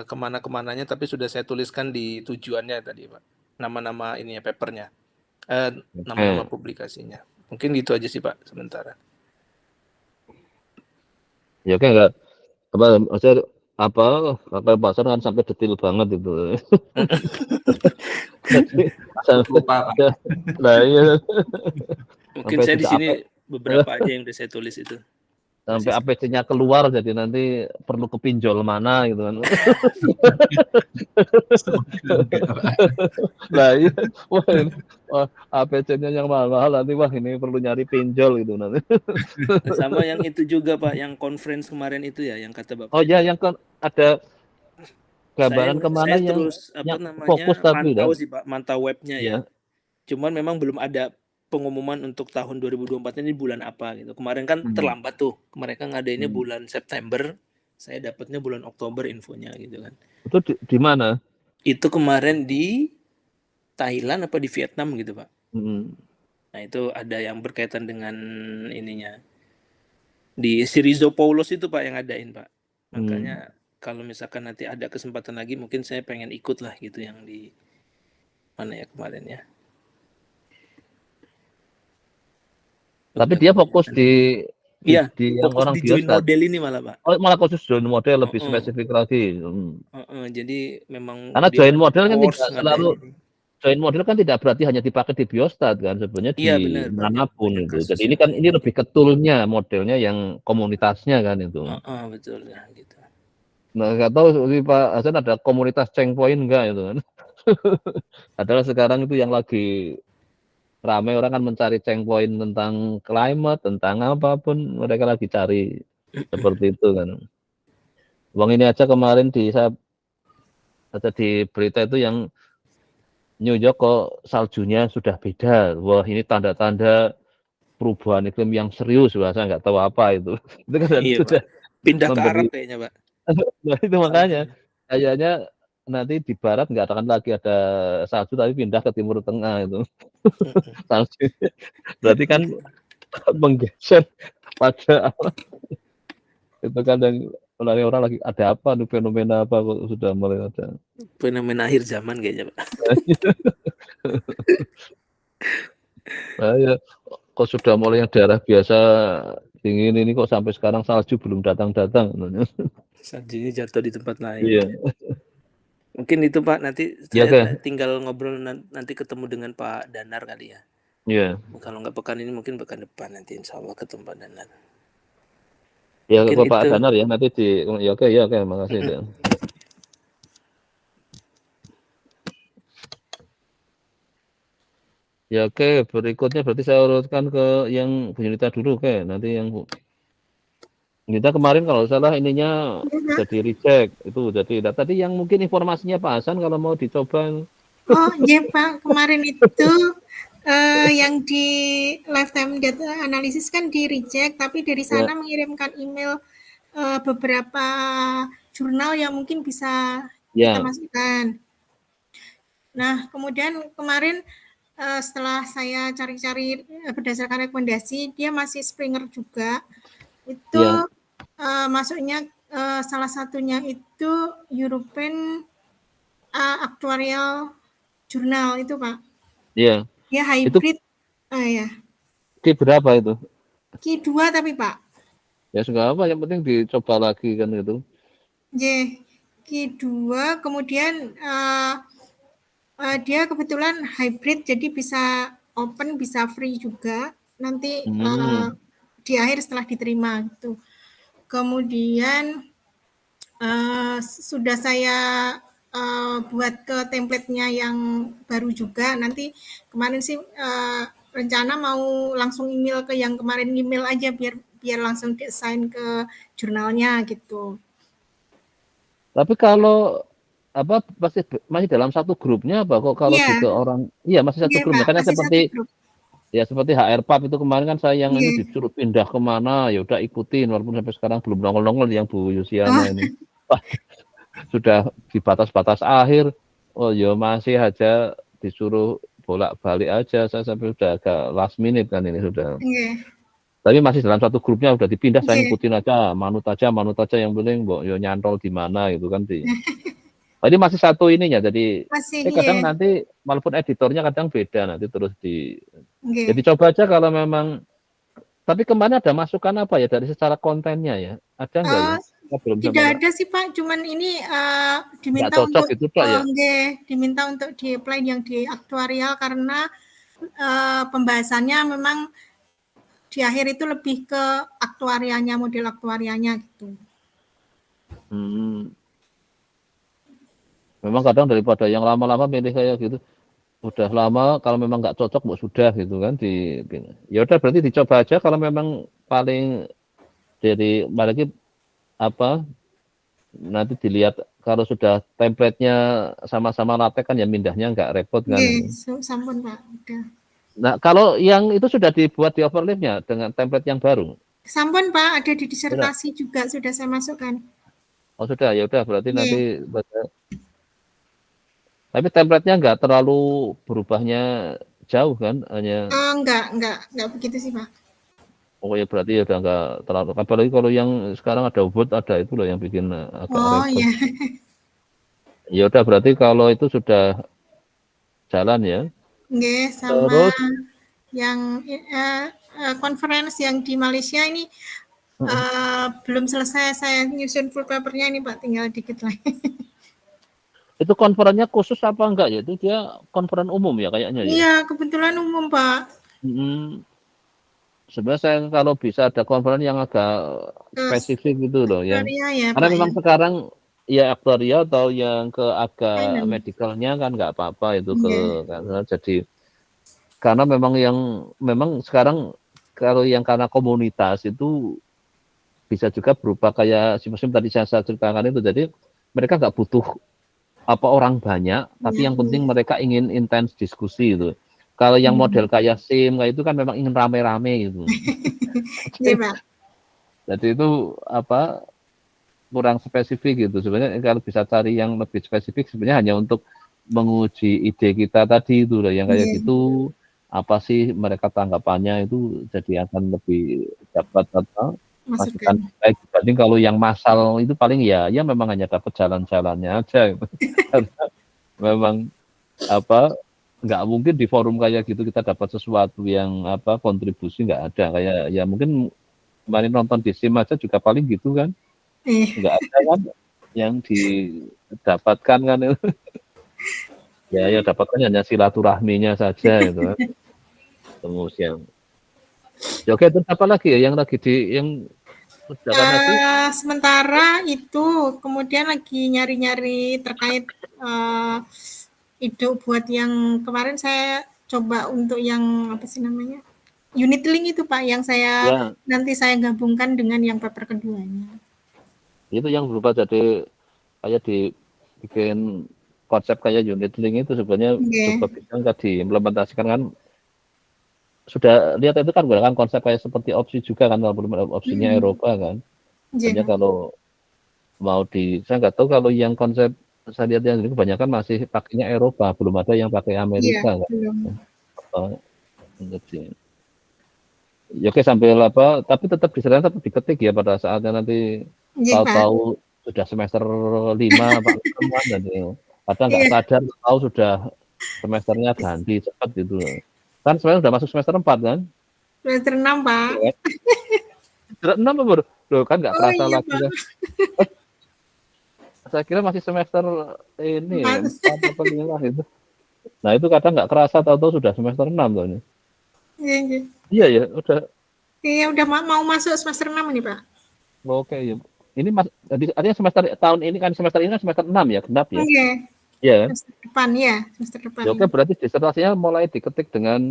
kemana-kemananya, tapi sudah saya tuliskan di tujuannya tadi Pak, nama-nama ininya papernya, nama-nama publikasinya. Mungkin gitu aja sih Pak sementara. Ya oke enggak apa maksudnya apa kakak pasar kan sampai detail banget itu. Nah iya. Mungkin saya di sini beberapa aja yang udah saya tulis itu. Sampai APC-nya keluar jadi nanti perlu ke pinjol mana gitu kan. Nah iya, wah APC-nya yang mahal-mahal nanti wah ini perlu nyari pinjol gitu nanti. Sama yang itu juga Pak, yang conference kemarin itu ya, yang kata Bapak. Oh ya, yang kan ada gambaran kemana saya yang terus apa namanya fokus tapi mantau sih Pak, mantau webnya ya. Cuman memang belum ada pengumuman untuk tahun 2024 ini bulan apa gitu. Kemarin kan terlambat tuh. Mereka ngadainnya bulan September. Saya dapatnya bulan Oktober infonya gitu kan. Itu di mana? Itu kemarin di Thailand apa di Vietnam gitu Pak. Nah itu ada yang berkaitan dengan ininya. Di Sirizopoulos itu Pak yang ngadain Pak. Makanya kalau misalkan nanti ada kesempatan lagi mungkin saya pengen ikut lah gitu yang di mana ya kemarin ya. Tapi dia fokus di fokus orang di join model ini malah Pak. Oh malah khusus join model lebih spesifik lagi. Jadi memang karena join model kan tidak selalu join model kan tidak berarti hanya dipakai di Biostat kan sebenarnya di manapun itu. Jadi ini kan ini lebih ke toolnya modelnya yang komunitasnya kan itu. Betul ya gitu. Nah nggak tahu Pak Hasan ada komunitas Checkpoint enggak itu kan? Adalah sekarang itu yang lagi ramai orang kan mencari checkpoint tentang climate, tentang apapun mereka lagi cari seperti itu kan. Bang ini aja kemarin saya ada di berita itu yang New York kok saljunya sudah beda. Wah ini tanda-tanda perubahan iklim yang serius. Wah saya nggak tahu apa itu. Itu kan sudah pindah ke Arab kayaknya Pak. Nah itu makanya kayaknya nanti di barat nggak akan lagi ada salju tapi pindah ke timur tengah itu. Salju berarti kan menggeser pada itu kan yang mulai orang lagi ada apa nih, fenomena apa kok sudah mulai ada. Fenomena akhir zaman kayaknya, Pak. Nah, ya, kok sudah mulai yang daerah biasa dingin ini kok sampai sekarang salju belum datang-datang. Saljunya jatuh di tempat lain. Iya. Mungkin itu Pak, nanti Ya, saya tinggal ngobrol nanti ketemu dengan Pak Danar kali ya. Iya. Kalau nggak pekan ini mungkin pekan depan nanti insya Allah ketemu Pak Danar. Ya Mungkin ke Pak itu. Danar ya nanti ya oke makasih ya. Ya oke, berikutnya berarti saya urutkan ke yang Bu Yunita dulu, oke. Nanti yang Bu Yunita kemarin kalau salah ininya jadi reject itu jadi tadi yang mungkin informasinya Pak Hasan kalau mau dicoba. Oh iya Pak, kemarin itu yang di lifetime data analysis kan di reject, tapi dari sana mengirimkan email beberapa jurnal yang mungkin bisa kita masukkan. Nah, kemudian kemarin setelah saya cari-cari berdasarkan rekomendasi, dia masih Springer juga. Itu masuknya salah satunya itu European Actuarial Journal itu Pak. Iya. Ya hybrid. Ya. Ki berapa itu? Ki 2 tapi Pak. Ya sudah apa, yang penting dicoba lagi kan gitu. Ki 2 kemudian dia kebetulan hybrid jadi bisa open bisa free juga nanti di akhir setelah diterima gitu. Kemudian sudah saya buat ke template-nya yang baru juga. Nanti kemarin sih rencana mau langsung email ke yang kemarin email aja biar langsung di-assign ke jurnalnya gitu. Tapi kalau apa masih dalam satu grupnya apa kok kalau juga orang masih satu grupnya kan seperti HRPAP itu kemarin kan saya yang ini disuruh pindah kemana ya udah ikutin walaupun sampai sekarang belum nongol yang Bu Yusiana ini. Sudah di batas-batas akhir ya masih aja disuruh bolak-balik aja, saya sampai udah agak last minute kan ini sudah. Tapi masih dalam satu grupnya udah dipindah saya ikutin aja, manut aja yang penting yo nyantol di mana gitu kan Jadi masih satu ininya, jadi kadang nanti walaupun editornya kadang beda nanti terus jadi coba aja kalau memang. Tapi kemana ada masukan apa ya dari secara kontennya ya? Ada nggak ya? Tidak ada sih Pak, cuman ini diminta cocok untuk itu, Pak, ya? diminta untuk di-apply yang di aktuarial karena pembahasannya memang di akhir itu lebih ke aktuarianya, model aktuarianya gitu. Memang kadang daripada yang lama-lama milih kayak gitu, udah lama kalau memang nggak cocok mau sudah gitu kan ya udah berarti dicoba aja kalau memang paling dari lagi apa nanti dilihat kalau sudah template-nya sama-sama latek kan ya mindahnya nggak repot kan. Sampun Pak, udah. Nah kalau yang itu sudah dibuat di overlay-nya dengan template yang baru. Sampun Pak, ada di disertasi juga sudah saya masukkan. Oh sudah, ya udah berarti nanti tapi template-nya nggak terlalu berubahnya jauh kan hanya enggak begitu sih Pak. Oh ya berarti ya udah nggak terlalu, apalagi kalau yang sekarang ada Word ada itu loh yang bikin agak repot. Ya udah berarti kalau itu sudah jalan ya. Sama terus yang conference yang di Malaysia ini belum selesai saya nyusun full papernya ini Pak, tinggal dikit lagi. Itu konferensinya khusus apa enggak ya? Itu dia konferen umum ya kayaknya ya? Iya, kebetulan umum Pak. Sebenarnya saya kalau bisa ada konferen yang agak spesifik gitu loh ya. Karena memang sekarang ya aktuarial atau yang ke agak medicalnya kan nggak apa-apa itu jadi karena memang sekarang kalau yang karena komunitas itu bisa juga berupa kayak simposium tadi saya ceritakan itu, jadi mereka nggak butuh apa orang banyak, tapi yang penting mereka ingin intens diskusi itu. Kalau yang model kayak SIM kayak itu kan memang ingin rame-rame gitu. Jadi itu apa kurang spesifik gitu. Sebenarnya kalau bisa cari yang lebih spesifik sebenarnya hanya untuk menguji ide kita tadi itu loh, yang kayak gitu apa sih mereka tanggapannya itu jadi akan lebih dapat masukan Masukan. baik dibanding kalau yang massal itu paling ya memang hanya dapat jalan-jalannya aja gitu. Karena memang apa nggak mungkin di forum kayak gitu kita dapat sesuatu yang kontribusi nggak ada kayak ya mungkin kemarin nonton di SIM aja juga paling gitu kan nggak ada kan yang didapatkan kan itu ya dapatkan hanya silaturahminya saja itu kan terus yang ya, oke terus apa lagi ya yang lagi yang lagi Sementara itu kemudian lagi nyari-nyari terkait ide buat yang kemarin saya coba untuk yang apa sih namanya unit link itu Pak yang saya ya nanti saya gabungkan dengan yang paper keduanya. itu yang berupa jadi kayak dibikin konsep kayak unit link itu sebenarnya coba bisa nggak diimplementasikan kan sudah lihat itu kan gunakan konsep kayak seperti opsi juga kan kalau belum opsinya Eropa kan hanya kalau mau saya nggak tahu kalau yang konsep saya lihat yang ini kebanyakan masih pakainya Eropa belum ada yang pakai Amerika kan ya oke sambil tapi tetap diserahkan tetap diketik ya pada saatnya nanti tahu-tahu sudah semester 5 Pak teman dan kadang nggak sadar tahu sudah semesternya ganti cepat gitu kan sebenarnya sudah masuk semester 4 kan semester 6 Pak semester 6 baru loh kan nggak kerasa lagi kan saya kira masih semester ini 4 atau 5 itu nah itu kadang nggak kerasa tahu-tahu sudah semester 6 tuh ini iya ya udah mau masuk semester 6 ini Pak oke ya ini jadi artinya tahun ini kan semester 6 ya genap ya iya semester depan ya, oke berarti disertasinya mulai diketik dengan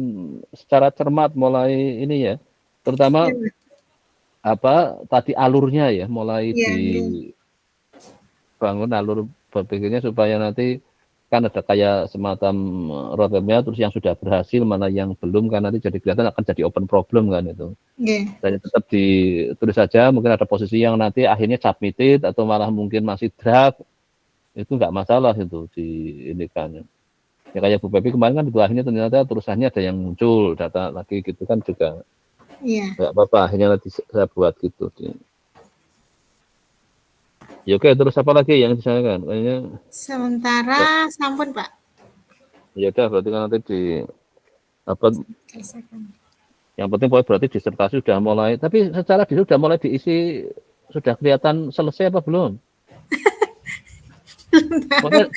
secara cermat mulai ini ya terutama tadi alurnya ya mulai dibangun alur berpikirnya supaya nanti kan ada kayak semacam roadmap-nya terus yang sudah berhasil mana yang belum kan nanti jadi kelihatan akan jadi open problem kan itu dan tetap ditulis saja mungkin ada posisi yang nanti akhirnya submitted atau malah mungkin masih draft itu nggak masalah itu diindikannya ya kayak Bu Pepi kemarin kan itu akhirnya ternyata tulisannya ada yang muncul data lagi gitu kan juga nggak apa-apa akhirnya nanti saya buat gitu ya oke terus apa lagi yang disampaikan kayaknya sementara sampun Pak ya udah berarti kan nanti yang penting berarti disertasi sudah mulai tapi secara sudah mulai diisi sudah kelihatan selesai apa belum makanya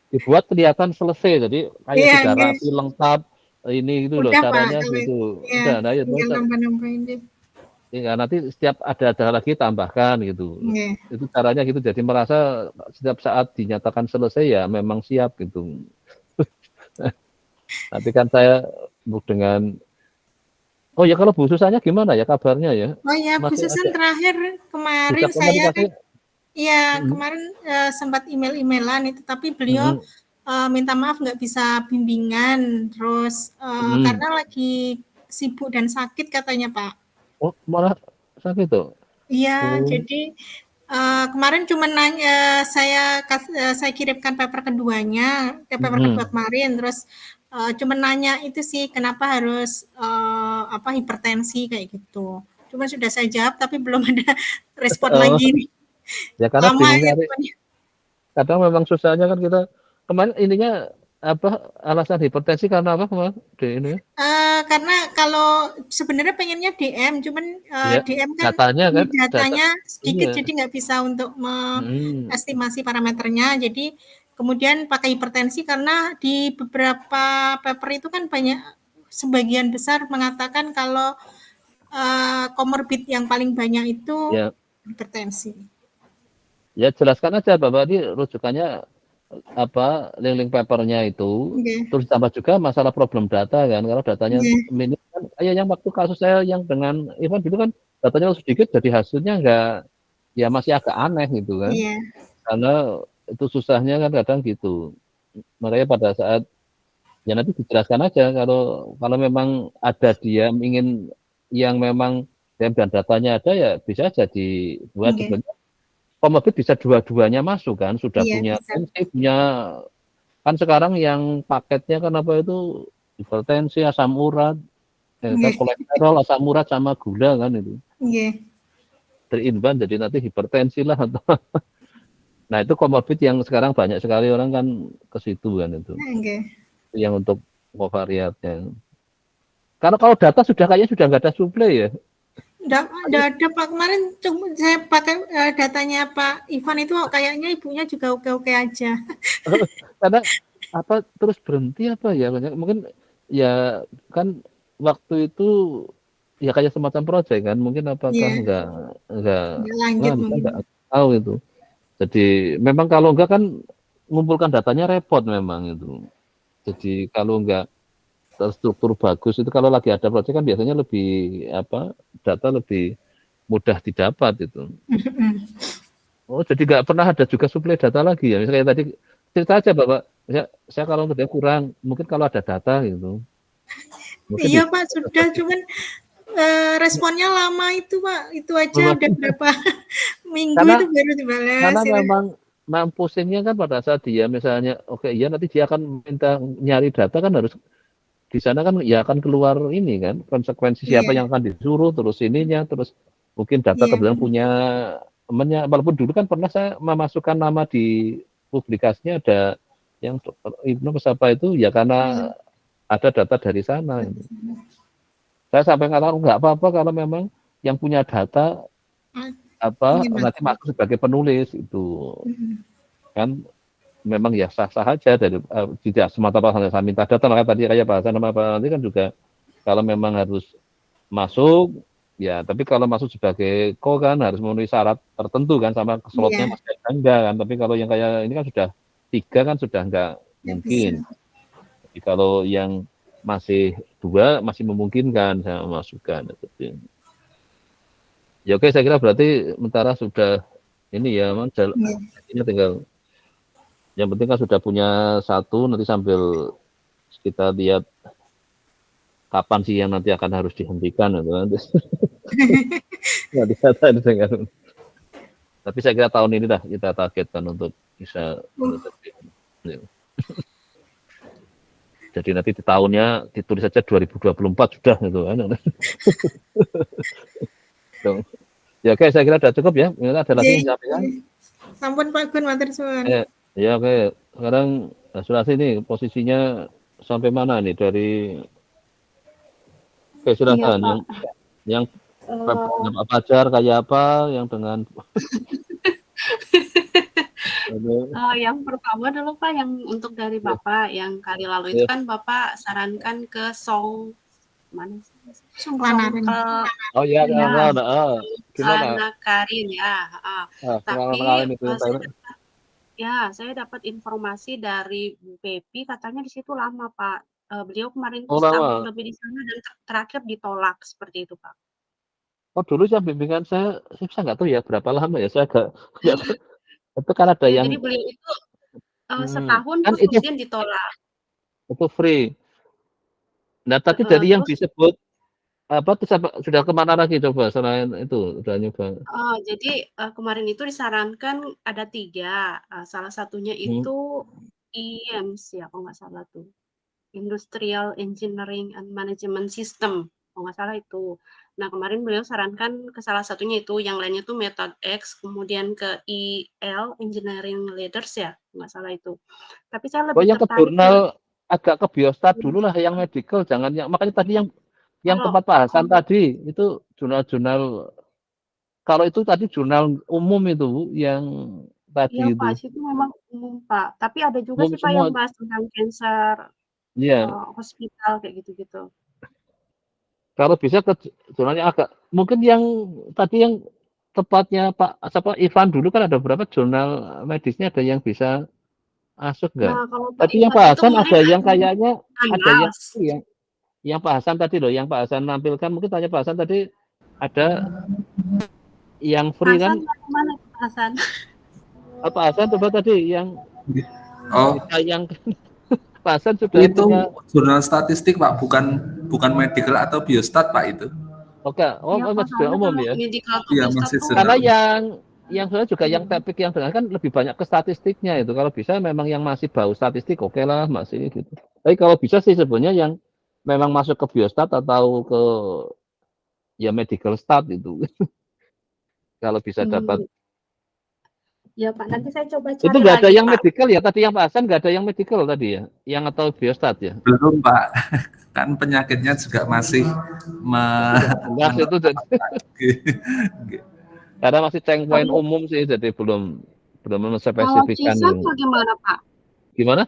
dibuat kelihatan selesai jadi kayak sudah rapi lengkap ini gitu loh caranya Pak, gitu udah nah ya nanti setiap ada lagi tambahkan gitu itu caranya gitu jadi merasa setiap saat dinyatakan selesai ya memang siap gitu nanti kan saya dengan oh ya kalau Bu Susannya gimana ya kabarnya ya Bu Susan terakhir kemarin saya kemarin sempat email-emailan itu tapi beliau minta maaf nggak bisa bimbingan terus karena lagi sibuk dan sakit katanya Pak oh malah sakit tuh iya jadi kemarin cuma nanya saya kirimkan paper keduanya paper kedua kemarin terus cuma nanya itu sih kenapa harus hipertensi kayak gitu cuma sudah saya jawab tapi belum ada respon lagi nih ya karena kadang memang susahnya kan kita kemarin intinya alasan hipertensi karena apa kemarin ini karena kalau sebenarnya pengennya DM cuman DM kan datanya sedikit jadi nggak bisa untuk mengestimasi parameternya jadi kemudian pakai hipertensi karena di beberapa paper itu kan banyak sebagian besar mengatakan kalau komorbid yang paling banyak itu hipertensi ya jelaskan aja Bapak ini rujukannya link papernya itu terus tambah juga masalah problem data kan kalau datanya minim kan kayak yang waktu kasus saya yang dengan Ivan gitu kan datanya sedikit jadi hasilnya enggak ya masih agak aneh gitu kan karena itu susahnya kan kadang gitu makanya pada saat ya nanti dijelaskan aja kalau memang ada dia ingin yang memang dan datanya ada ya bisa aja dibuat sebenarnya komorbid bisa dua-duanya masuk kan sudah punya kan sekarang yang paketnya kan apa itu hipertensi asam urat kolesterol asam urat sama gula kan itu 3-in-1 jadi nanti hipertensi lah atau nah itu komorbid yang sekarang banyak sekali orang kan ke situ kan itu. Oke. Yang untuk kovariatnya. Karena kalau data kayaknya sudah nggak ada suplai ya. Nggak ada Pak, kemarin cuma saya pakai datanya Pak Ivan itu kayaknya ibunya juga oke-oke aja. Karena apa terus berhenti apa ya banyak mungkin ya kan waktu itu ya kayak semacam proyek kan mungkin apakah Iya, nggak lanjut kita mungkin. nggak tahu itu. Jadi memang kalau enggak kan mengumpulkan datanya repot memang itu. Jadi kalau enggak terstruktur bagus itu kalau lagi ada proyek kan biasanya lebih apa data lebih mudah didapat itu. Oh jadi nggak pernah ada juga suplai data lagi ya misalnya tadi cerita aja Bapak saya kalau kerja kurang mungkin kalau ada data gitu. Mungkin Iya Pak sudah cuman responnya lama itu Pak, itu aja udah berapa minggu karena itu baru dibalas. karena memang pusingnya kan pada saat dia misalnya oke iya nanti dia akan minta nyari data kan harus di sana kan ya akan keluar ini kan konsekuensi siapa Iya, yang akan disuruh terus ininya terus mungkin data iya, kebetulan punya temannya walaupun dulu kan pernah saya memasukkan nama di publikasinya ada yang Ibnu apa itu ya karena ada data dari sana. Saya sampai ngatakan nggak apa-apa kalau memang yang punya data apa ini nanti masuk. masuk sebagai penulis itu kan memang ya sah-sah aja dari tidak semata-mata saya minta data maka tadi kayak bahasa nama Pak nanti kan juga kalau memang harus masuk ya tapi kalau masuk sebagai kan harus memenuhi syarat tertentu kan sama slotnya Iya, masih enggak kan tapi kalau yang kayak ini kan sudah 3 kan sudah enggak nggak bisa. mungkin jadi kalau yang masih 2 masih memungkinkan saya memasukkan ya oke saya kira berarti sementara sudah ini ya Mas Iya. ini tinggal yang penting kan sudah punya 1 nanti sambil kita lihat kapan sih yang nanti akan harus dihentikan gitu kan. Nggak bisa dengan. Tapi saya kira tahun ini dah kita targetkan untuk bisa jadi nanti di tahunnya ditulis saja 2024 sudah gitu kan. Ya oke saya kira sudah cukup ya. Ada lagi yang disampaikan? Sampun Pak Gun matur suwun. Ya oke. Sekarang Sulasi ini posisinya sampai mana nih dari silakan yang Pak Fajar kayak apa yang dengan yang pertama dulu Pak yang untuk dari Bapak yang kali lalu itu kan Bapak sarankan ke Song mana sih? Songklanarin. Oh iya gimana? Karin ya. Tapi saya dapat informasi dari Bu Pepi katanya di situ lama Pak. Beliau kemarin setahun lebih di sana dan terakhir ditolak seperti itu Pak. Oh dulu yang bimbingan saya nggak tahu ya berapa lama ya saya agak itu kan ada yang jadi beliau itu setahun kan terus kemudian ditolak. Itu free. Nah tadi dari yang disebut apa sudah kemana lagi coba selain itu udah nyoba? Jadi kemarin itu disarankan ada 3, salah satunya itu IEMS ya kalau nggak salah tuh, Industrial Engineering and Management System kalau nggak salah itu. Nah kemarin beliau sarankan ke salah satunya itu, yang lainnya tuh Method X, kemudian ke EL Engineering Leaders ya nggak salah itu. Tapi saya lebih yang ke tertarik jurnal agak ke biostat dulu lah yang medical jangan yang makanya tadi yang tempat bahasan tadi itu jurnal-jurnal kalau itu tadi jurnal umum itu yang tadi iya, itu. Pak, itu memang umum Pak. Tapi ada juga sih Pak yang bahas tentang cancer hospital kayak gitu-gitu. Kalau bisa ke jurnalnya agak mungkin yang tadi yang tepatnya Pak Ivan dulu kan ada beberapa jurnal medisnya ada yang bisa masuk nggak? Nah, kalau Pak Tadi yang Ivan bahasan itu ada yang kayaknya ada yang Pak Hasan tadi loh, yang Pak Hasan nampilkan mungkin tanya Pak Hasan tadi ada yang free kan? Mana Pak Hasan? Pak Hasan coba tadi yang yang Pak Hasan sudah itu punya jurnal statistik Pak, bukan medical atau biostat Pak itu. Oke, masih jurnal umum ya? Iya masih jurnal. Karena yang sebenarnya juga yang topik yang dengan kan lebih banyak ke statistiknya itu. Kalau bisa memang yang masih bau statistik oke lah masih gitu. Tapi kalau bisa sih sebenarnya yang memang masuk ke biostat atau ke ya medical stat itu. Kalau bisa dapat. Ya Pak, nanti saya coba Itu cari nggak ada lagi yang Pak. medical ya? Tadi yang Pak Hasan nggak ada yang medical tadi ya? Yang atau biostat ya? Belum Pak, kan penyakitnya juga masih Jelas itu karena masih checkpoint Kalau umum sih, jadi belum kalau menspesifikan CISAM gitu. bagaimana Pak? Gimana?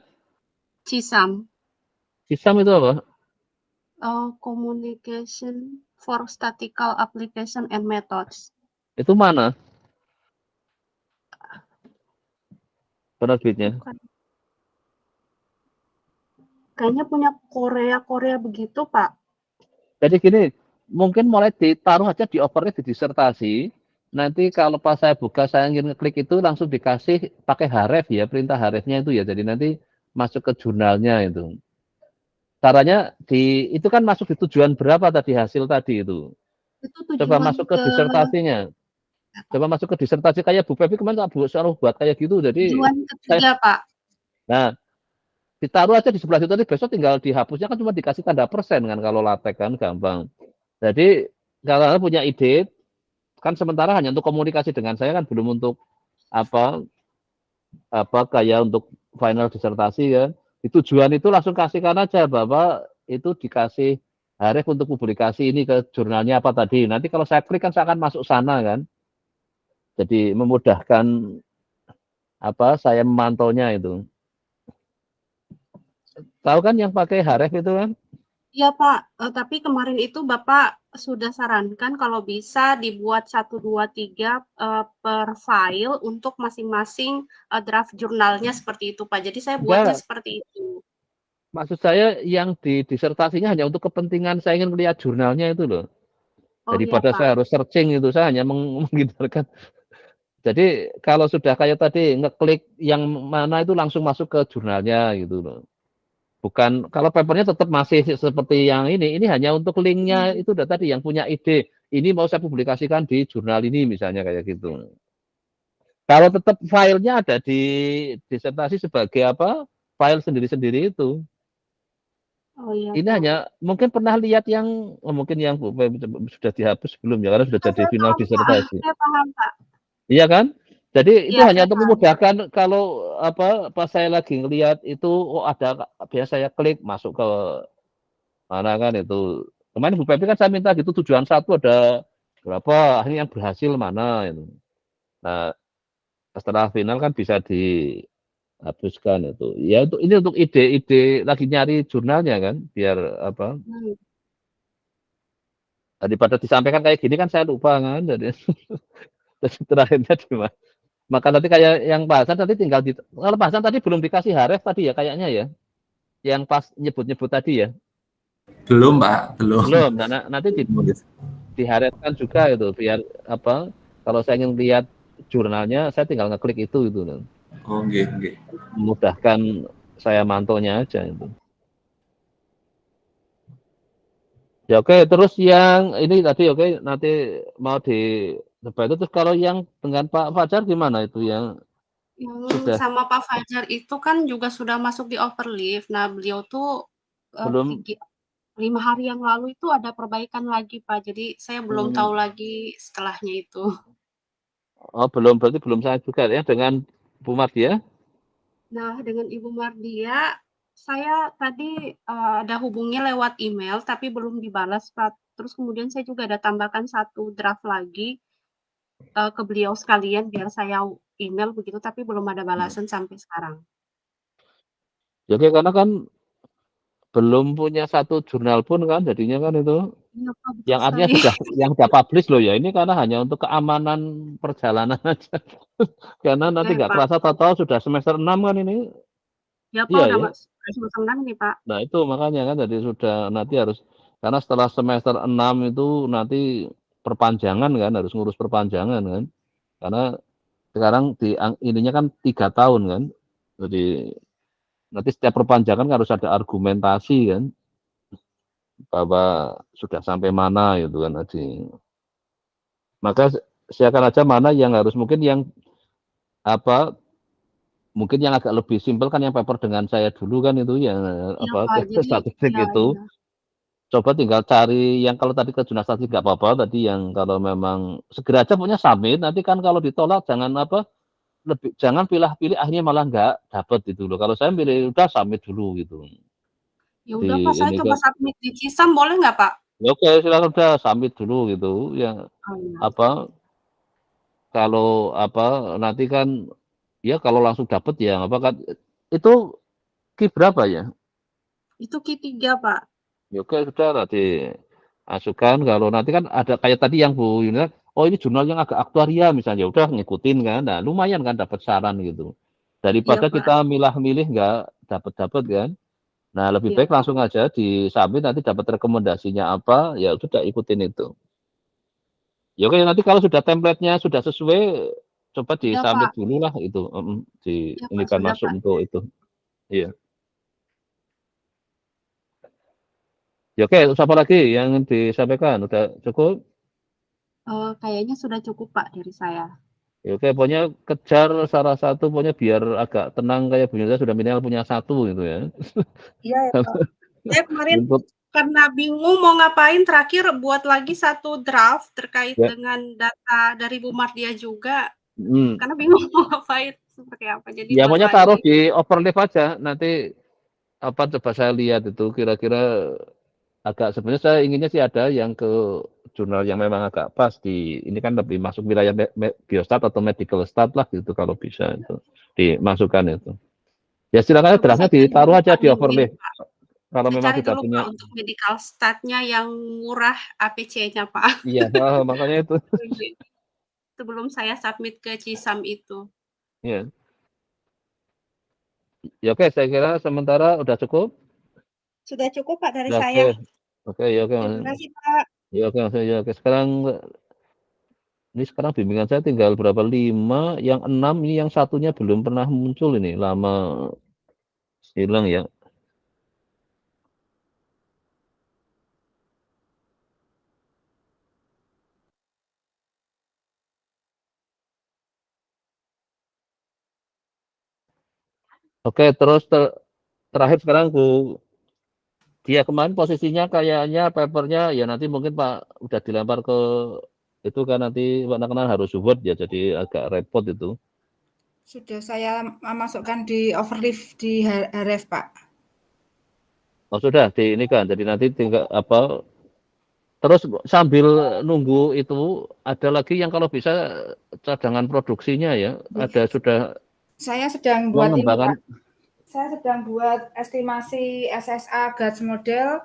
CISAM, Sisam itu apa? Communication for Statistical Application and Methods. Itu mana penerbitnya? Bukan. Kayaknya punya Korea begitu Pak. Jadi gini, mungkin mulai ditaruh aja di overnya di disertasi. Nanti kalau pas saya buka, saya ingin ngeklik itu langsung dikasih pakai href ya, perintah hrefnya itu ya. Jadi nanti masuk ke jurnalnya itu. Caranya itu kan masuk di tujuan berapa tadi hasil tadi itu. Itu Coba tujuan masuk ke disertasinya. Coba masuk ke disertasi kayak Bu Pepi kemarin selalu buat kayak gitu. Jadi tujuan ketiga Pak. nah ditaruh aja di sebelah situ tadi, besok tinggal dihapusnya kan cuma dikasih tanda persen kan kalau latek kan gampang. Jadi kalau Anda punya ide kan sementara hanya untuk komunikasi dengan saya kan belum untuk apa kayak untuk final disertasi ya. Di tujuan itu langsung kasihkan aja bahwa itu dikasih harif untuk publikasi ini ke jurnalnya apa tadi. Nanti kalau saya klik kan saya akan masuk sana kan. Jadi memudahkan saya memantaunya itu. Tahu kan yang pakai haref itu kan? Iya Pak, tapi kemarin itu Bapak sudah sarankan kalau bisa dibuat 1, 2, 3 per file untuk masing-masing draft jurnalnya seperti itu Pak. Jadi saya buatnya seperti itu. Maksud saya yang di disertasinya hanya untuk kepentingan saya ingin melihat jurnalnya itu loh. Oh iya Daripada Pak. saya harus searching itu, saya hanya menghindarkan. Jadi kalau sudah kayak tadi ngeklik yang mana itu langsung masuk ke jurnalnya gitu loh. Bukan kalau papernya tetap masih seperti yang ini hanya untuk linknya itu udah tadi yang punya ide. Ini mau saya publikasikan di jurnal ini misalnya kayak gitu. Kalau tetap filenya ada di disertasi sebagai file sendiri-sendiri itu. Oh iya Ini Pak. hanya mungkin pernah lihat yang mungkin yang sudah dihapus belum ya karena sudah jadi Saya final paham Pak, disertasi. saya paham Pak. Iya kan? Jadi itu Iya, hanya saya untuk paham. memudahkan kalau pas saya lagi ngelihat itu ada biasa saya klik masuk ke mana kan itu. Kemarin Bu Pepi kan saya minta gitu tujuan 1 ada berapa, ini yang berhasil mana itu. Nah, setelah final kan bisa dihapuskan itu. Ya ini untuk ide-ide lagi nyari jurnalnya kan biar daripada disampaikan kayak gini kan saya lupa kan jadi terakhirnya gimana. Maka nanti kayak yang Pak Hasan tadi tinggal kalau Pak Hasan tadi belum dikasih haref tadi ya kayaknya ya. Yang pas nyebut-nyebut tadi ya. Belum Pak, belum. Belum. Nah, nanti diharapkan juga itu biar kalau saya ingin lihat jurnalnya saya tinggal ngeklik itu gitu. Oh, nggih. Memudahkan saya mantaunya aja itu. Ya oke, terus yang ini tadi oke, nanti mau di debat itu terus kalau yang dengan Pak Fajar gimana itu yang Yang sama Pak Fajar itu kan juga sudah masuk di overlift. Nah, beliau tuh belum 5 hari yang lalu itu ada perbaikan lagi Pak. Jadi saya belum tahu lagi setelahnya itu. Oh, berarti belum saya juga ya dengan Bu Mardia. Nah, dengan Ibu Mardia saya tadi ada hubungi lewat email tapi belum dibalas Pak. Terus kemudian saya juga ada tambahkan 1 draft lagi ke beliau sekalian biar saya email begitu tapi belum ada balasan sampai sekarang. Jadi karena kan belum punya satu jurnal pun kan jadinya kan itu. Iya Pak, betul Yang artinya sekali. yang sudah publish loh ya. Ini karena hanya untuk keamanan perjalanan aja. Karena nanti nggak Pak. kerasa tahu sudah semester 6 kan ini. Ya Pak, Iya udah ya. semester 6 nih Pak. Nah itu makanya kan jadi sudah nanti harus karena setelah semester 6 itu nanti perpanjangan kan harus ngurus perpanjangan kan. Karena sekarang ininya kan 3 tahun kan. Jadi nanti setiap perpanjangan harus ada argumentasi kan bahwa sudah sampai mana gitu kan tadi. Maka silakan aja mana yang harus mungkin yang mungkin yang agak lebih simpel kan yang paper dengan saya dulu kan itu yang Iya Pak, jadi statistik iya, itu. iya. coba tinggal cari yang kalau tadi ke jurnal statistik nggak apa-apa, tadi yang kalau memang segera aja punya submit, nanti kan kalau ditolak jangan apa, jangan pilih-pilih akhirnya malah nggak dapet gitu loh. Kalau saya pilih udah submit dulu gitu. Ya Di udah Pak, saya ini coba kan submit di Cisam boleh nggak Pak? ya oke silakan udah submit dulu gitu, yang Oh iya. apa, kalau apa, nanti kan ya kalau langsung dapet ya apa kan, itu Q berapa ya? Itu Q3 Pak. Ya oke sudah nanti masukkan, kalau nanti kan ada kayak tadi yang Bu Yuna, oh ini jurnal yang agak aktuaria misalnya, ya udah ngikutin kan, nah lumayan kan dapat saran gitu. Iya Daripada Pak, kita milah-milih nggak dapat-dapat kan. Nah lebih iya baik Pak. langsung aja di-submit, nanti dapat rekomendasinya apa, ya sudah ikutin itu. Ya oke nanti kalau sudah template-nya sudah sesuai, coba Sudah Pak, di-submit dulu lah itu, iya ini Pak, kan sudah masuk Pak. untuk itu. Iya. Ya oke, siapa lagi yang disampaikan? Udah cukup? Kayaknya sudah cukup Pak dari saya. Ya oke, pokoknya kejar salah satu, pokoknya biar agak tenang kayak Bu Yunita sudah minimal punya satu gitu ya. Iya ya Pak. Saya kemarin Untuk karena bingung mau ngapain, terakhir buat lagi satu draft terkait ya, dengan data dari Bu Mardia juga, hmm. karena bingung mau ngapain seperti apa. Jadi Ya buat pokoknya taruh lagi. di overlap aja. Nanti apa coba saya lihat itu kira-kira agak, sebenarnya saya inginnya sih ada yang ke jurnal yang memang agak pas di ini kan lebih masuk wilayah biostat atau medical stat lah gitu kalau bisa itu dimasukkan itu. Ya silakan Coba draftnya saya cari dulu ditaruh aja Pak, di nungguin overlay Pak. kalau Saya memang cari sudah dulu punya. Pak untuk medical stat-nya yang murah APC-nya Pak. Iya, makanya itu. Sebelum saya submit ke Cisam itu. Ya. Ya oke, saya kira sementara udah cukup. Sudah cukup Pak dari Ya, saya. oke, ya oke, Terima Mas. kasih Pak. Ya oke, Mas. Ya oke. Sekarang bimbingan saya tinggal berapa? 5, yang 6 ini yang satunya belum pernah muncul ini, lama hilang ya. Oke, terus terakhir sekarang Bu dia kemarin posisinya kayaknya papernya ya nanti mungkin Pak udah dilempar ke itu kan, nanti Pak Naknan harus Word ya, jadi agak repot itu. Sudah saya masukkan di overleaf di Href, Pak. Oh sudah di ini kan, jadi nanti tinggal apa, terus sambil nunggu itu ada lagi yang kalau bisa cadangan produksinya ya, ada sudah Saya sedang buat ini, Pak. Saya sedang buat estimasi SSA GATS model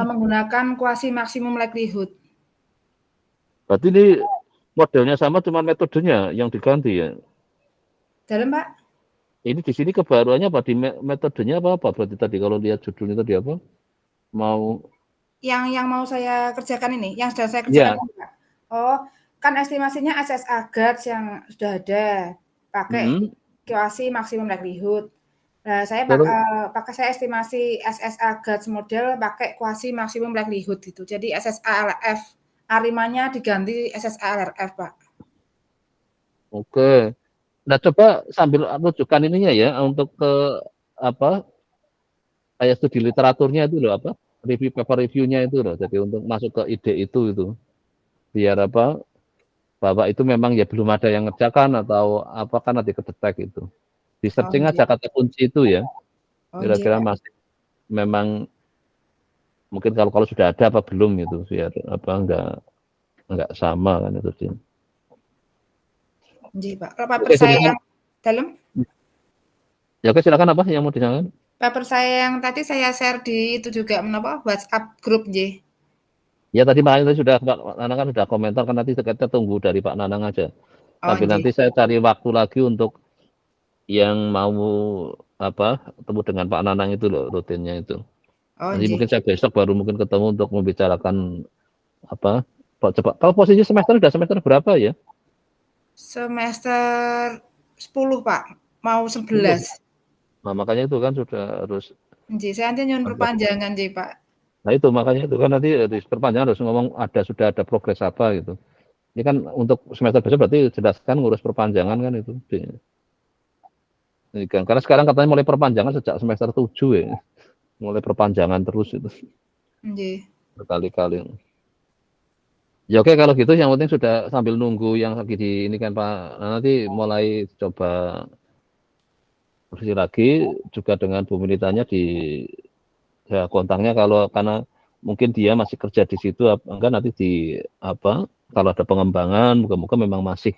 menggunakan quasi maksimum likelihood. Berarti ini modelnya sama, cuma metodenya yang diganti ya? Dalam, Pak? Ini di sini kebaruannya apa? Di metodenya apa? Berarti tadi kalau lihat judulnya tadi apa? Mau yang mau saya kerjakan ini, yang sudah saya kerjakan, Pak. Oh, kan estimasinya SSA GATS yang sudah ada, pakai quasi maksimum likelihood. Nah, saya pakai saya estimasi SSA GATS model pakai quasi maksimum likelihood gitu. Jadi SSA LRF arimanya diganti SSA LRF, Pak. Oke. Nah, coba sambil rujukan ininya ya untuk ke apa? Kayak studi literaturnya itu loh, apa? Paper review-nya itu loh. Jadi untuk masuk ke ide itu. Biar apa? Bahwa itu memang ya belum ada yang ngerjakan atau apa kan nanti kedetek itu. Di searching aja kata kunci itu ya. Kira-kira masih memang mungkin kalau sudah ada apa belum gitu, biar apa enggak sama kan itu sih. Pak. Paper saya yang dalam. Ya oke, silakan apa yang mau disampaikan? Paper saya yang tadi saya share di itu juga WhatsApp grup J. Ya tadi Pak Nanang sudah, Pak Nanang kan sudah komentar kan, nanti kita tunggu dari Pak Nanang aja. Tapi nanti saya cari waktu lagi untuk yang mau apa ketemu dengan Pak Nanang itu loh, rutinnya itu. Nanti mungkin saya besok baru mungkin ketemu untuk membicarakan apa. Coba kalau posisi semester sudah semester berapa ya? Semester 10 Pak, mau 11. Nah makanya itu kan sudah harus. Saya nanti nyun perpanjangan Pak. Nah itu makanya itu kan nanti perpanjangan harus ngomong sudah ada progres apa gitu. Ini kan untuk semester besok berarti jelaskan ngurus perpanjangan kan itu. Ini kan karena sekarang katanya mulai perpanjangan sejak semester 7 ya. Mulai perpanjangan terus itu. Nggih. Berkali-kali. Ya oke kalau gitu yang penting sudah sambil nunggu yang lagi di ini kan Pak. Nah, nanti mulai coba bersih lagi juga dengan Bu Militanya di ya kontaknya karena mungkin dia masih kerja di situ enggak nanti di apa kalau ada pengembangan moga-moga memang masih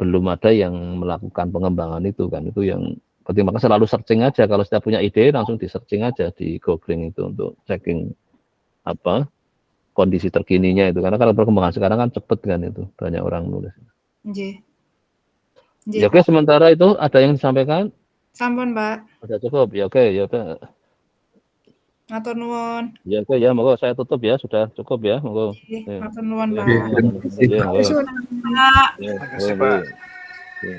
belum ada yang melakukan pengembangan itu kan itu yang penting maka selalu searching aja kalau setiap punya ide langsung di searching aja di googling itu untuk checking apa kondisi terkininya itu karena kalau perkembangan sekarang kan cepet kan itu banyak orang nulis. Nggih. Ya oke sementara itu ada yang disampaikan? Sampun, Pak. Sudah cukup. Ya oke, ya udah. Matur nuwun. Ya oke ya, monggo saya tutup ya, sudah cukup ya, monggo. Matur nuwun, Pak. Terima kasih, Pak. Ya, Terima kasih, Pak. ya, Terima kasih, Pak. ya.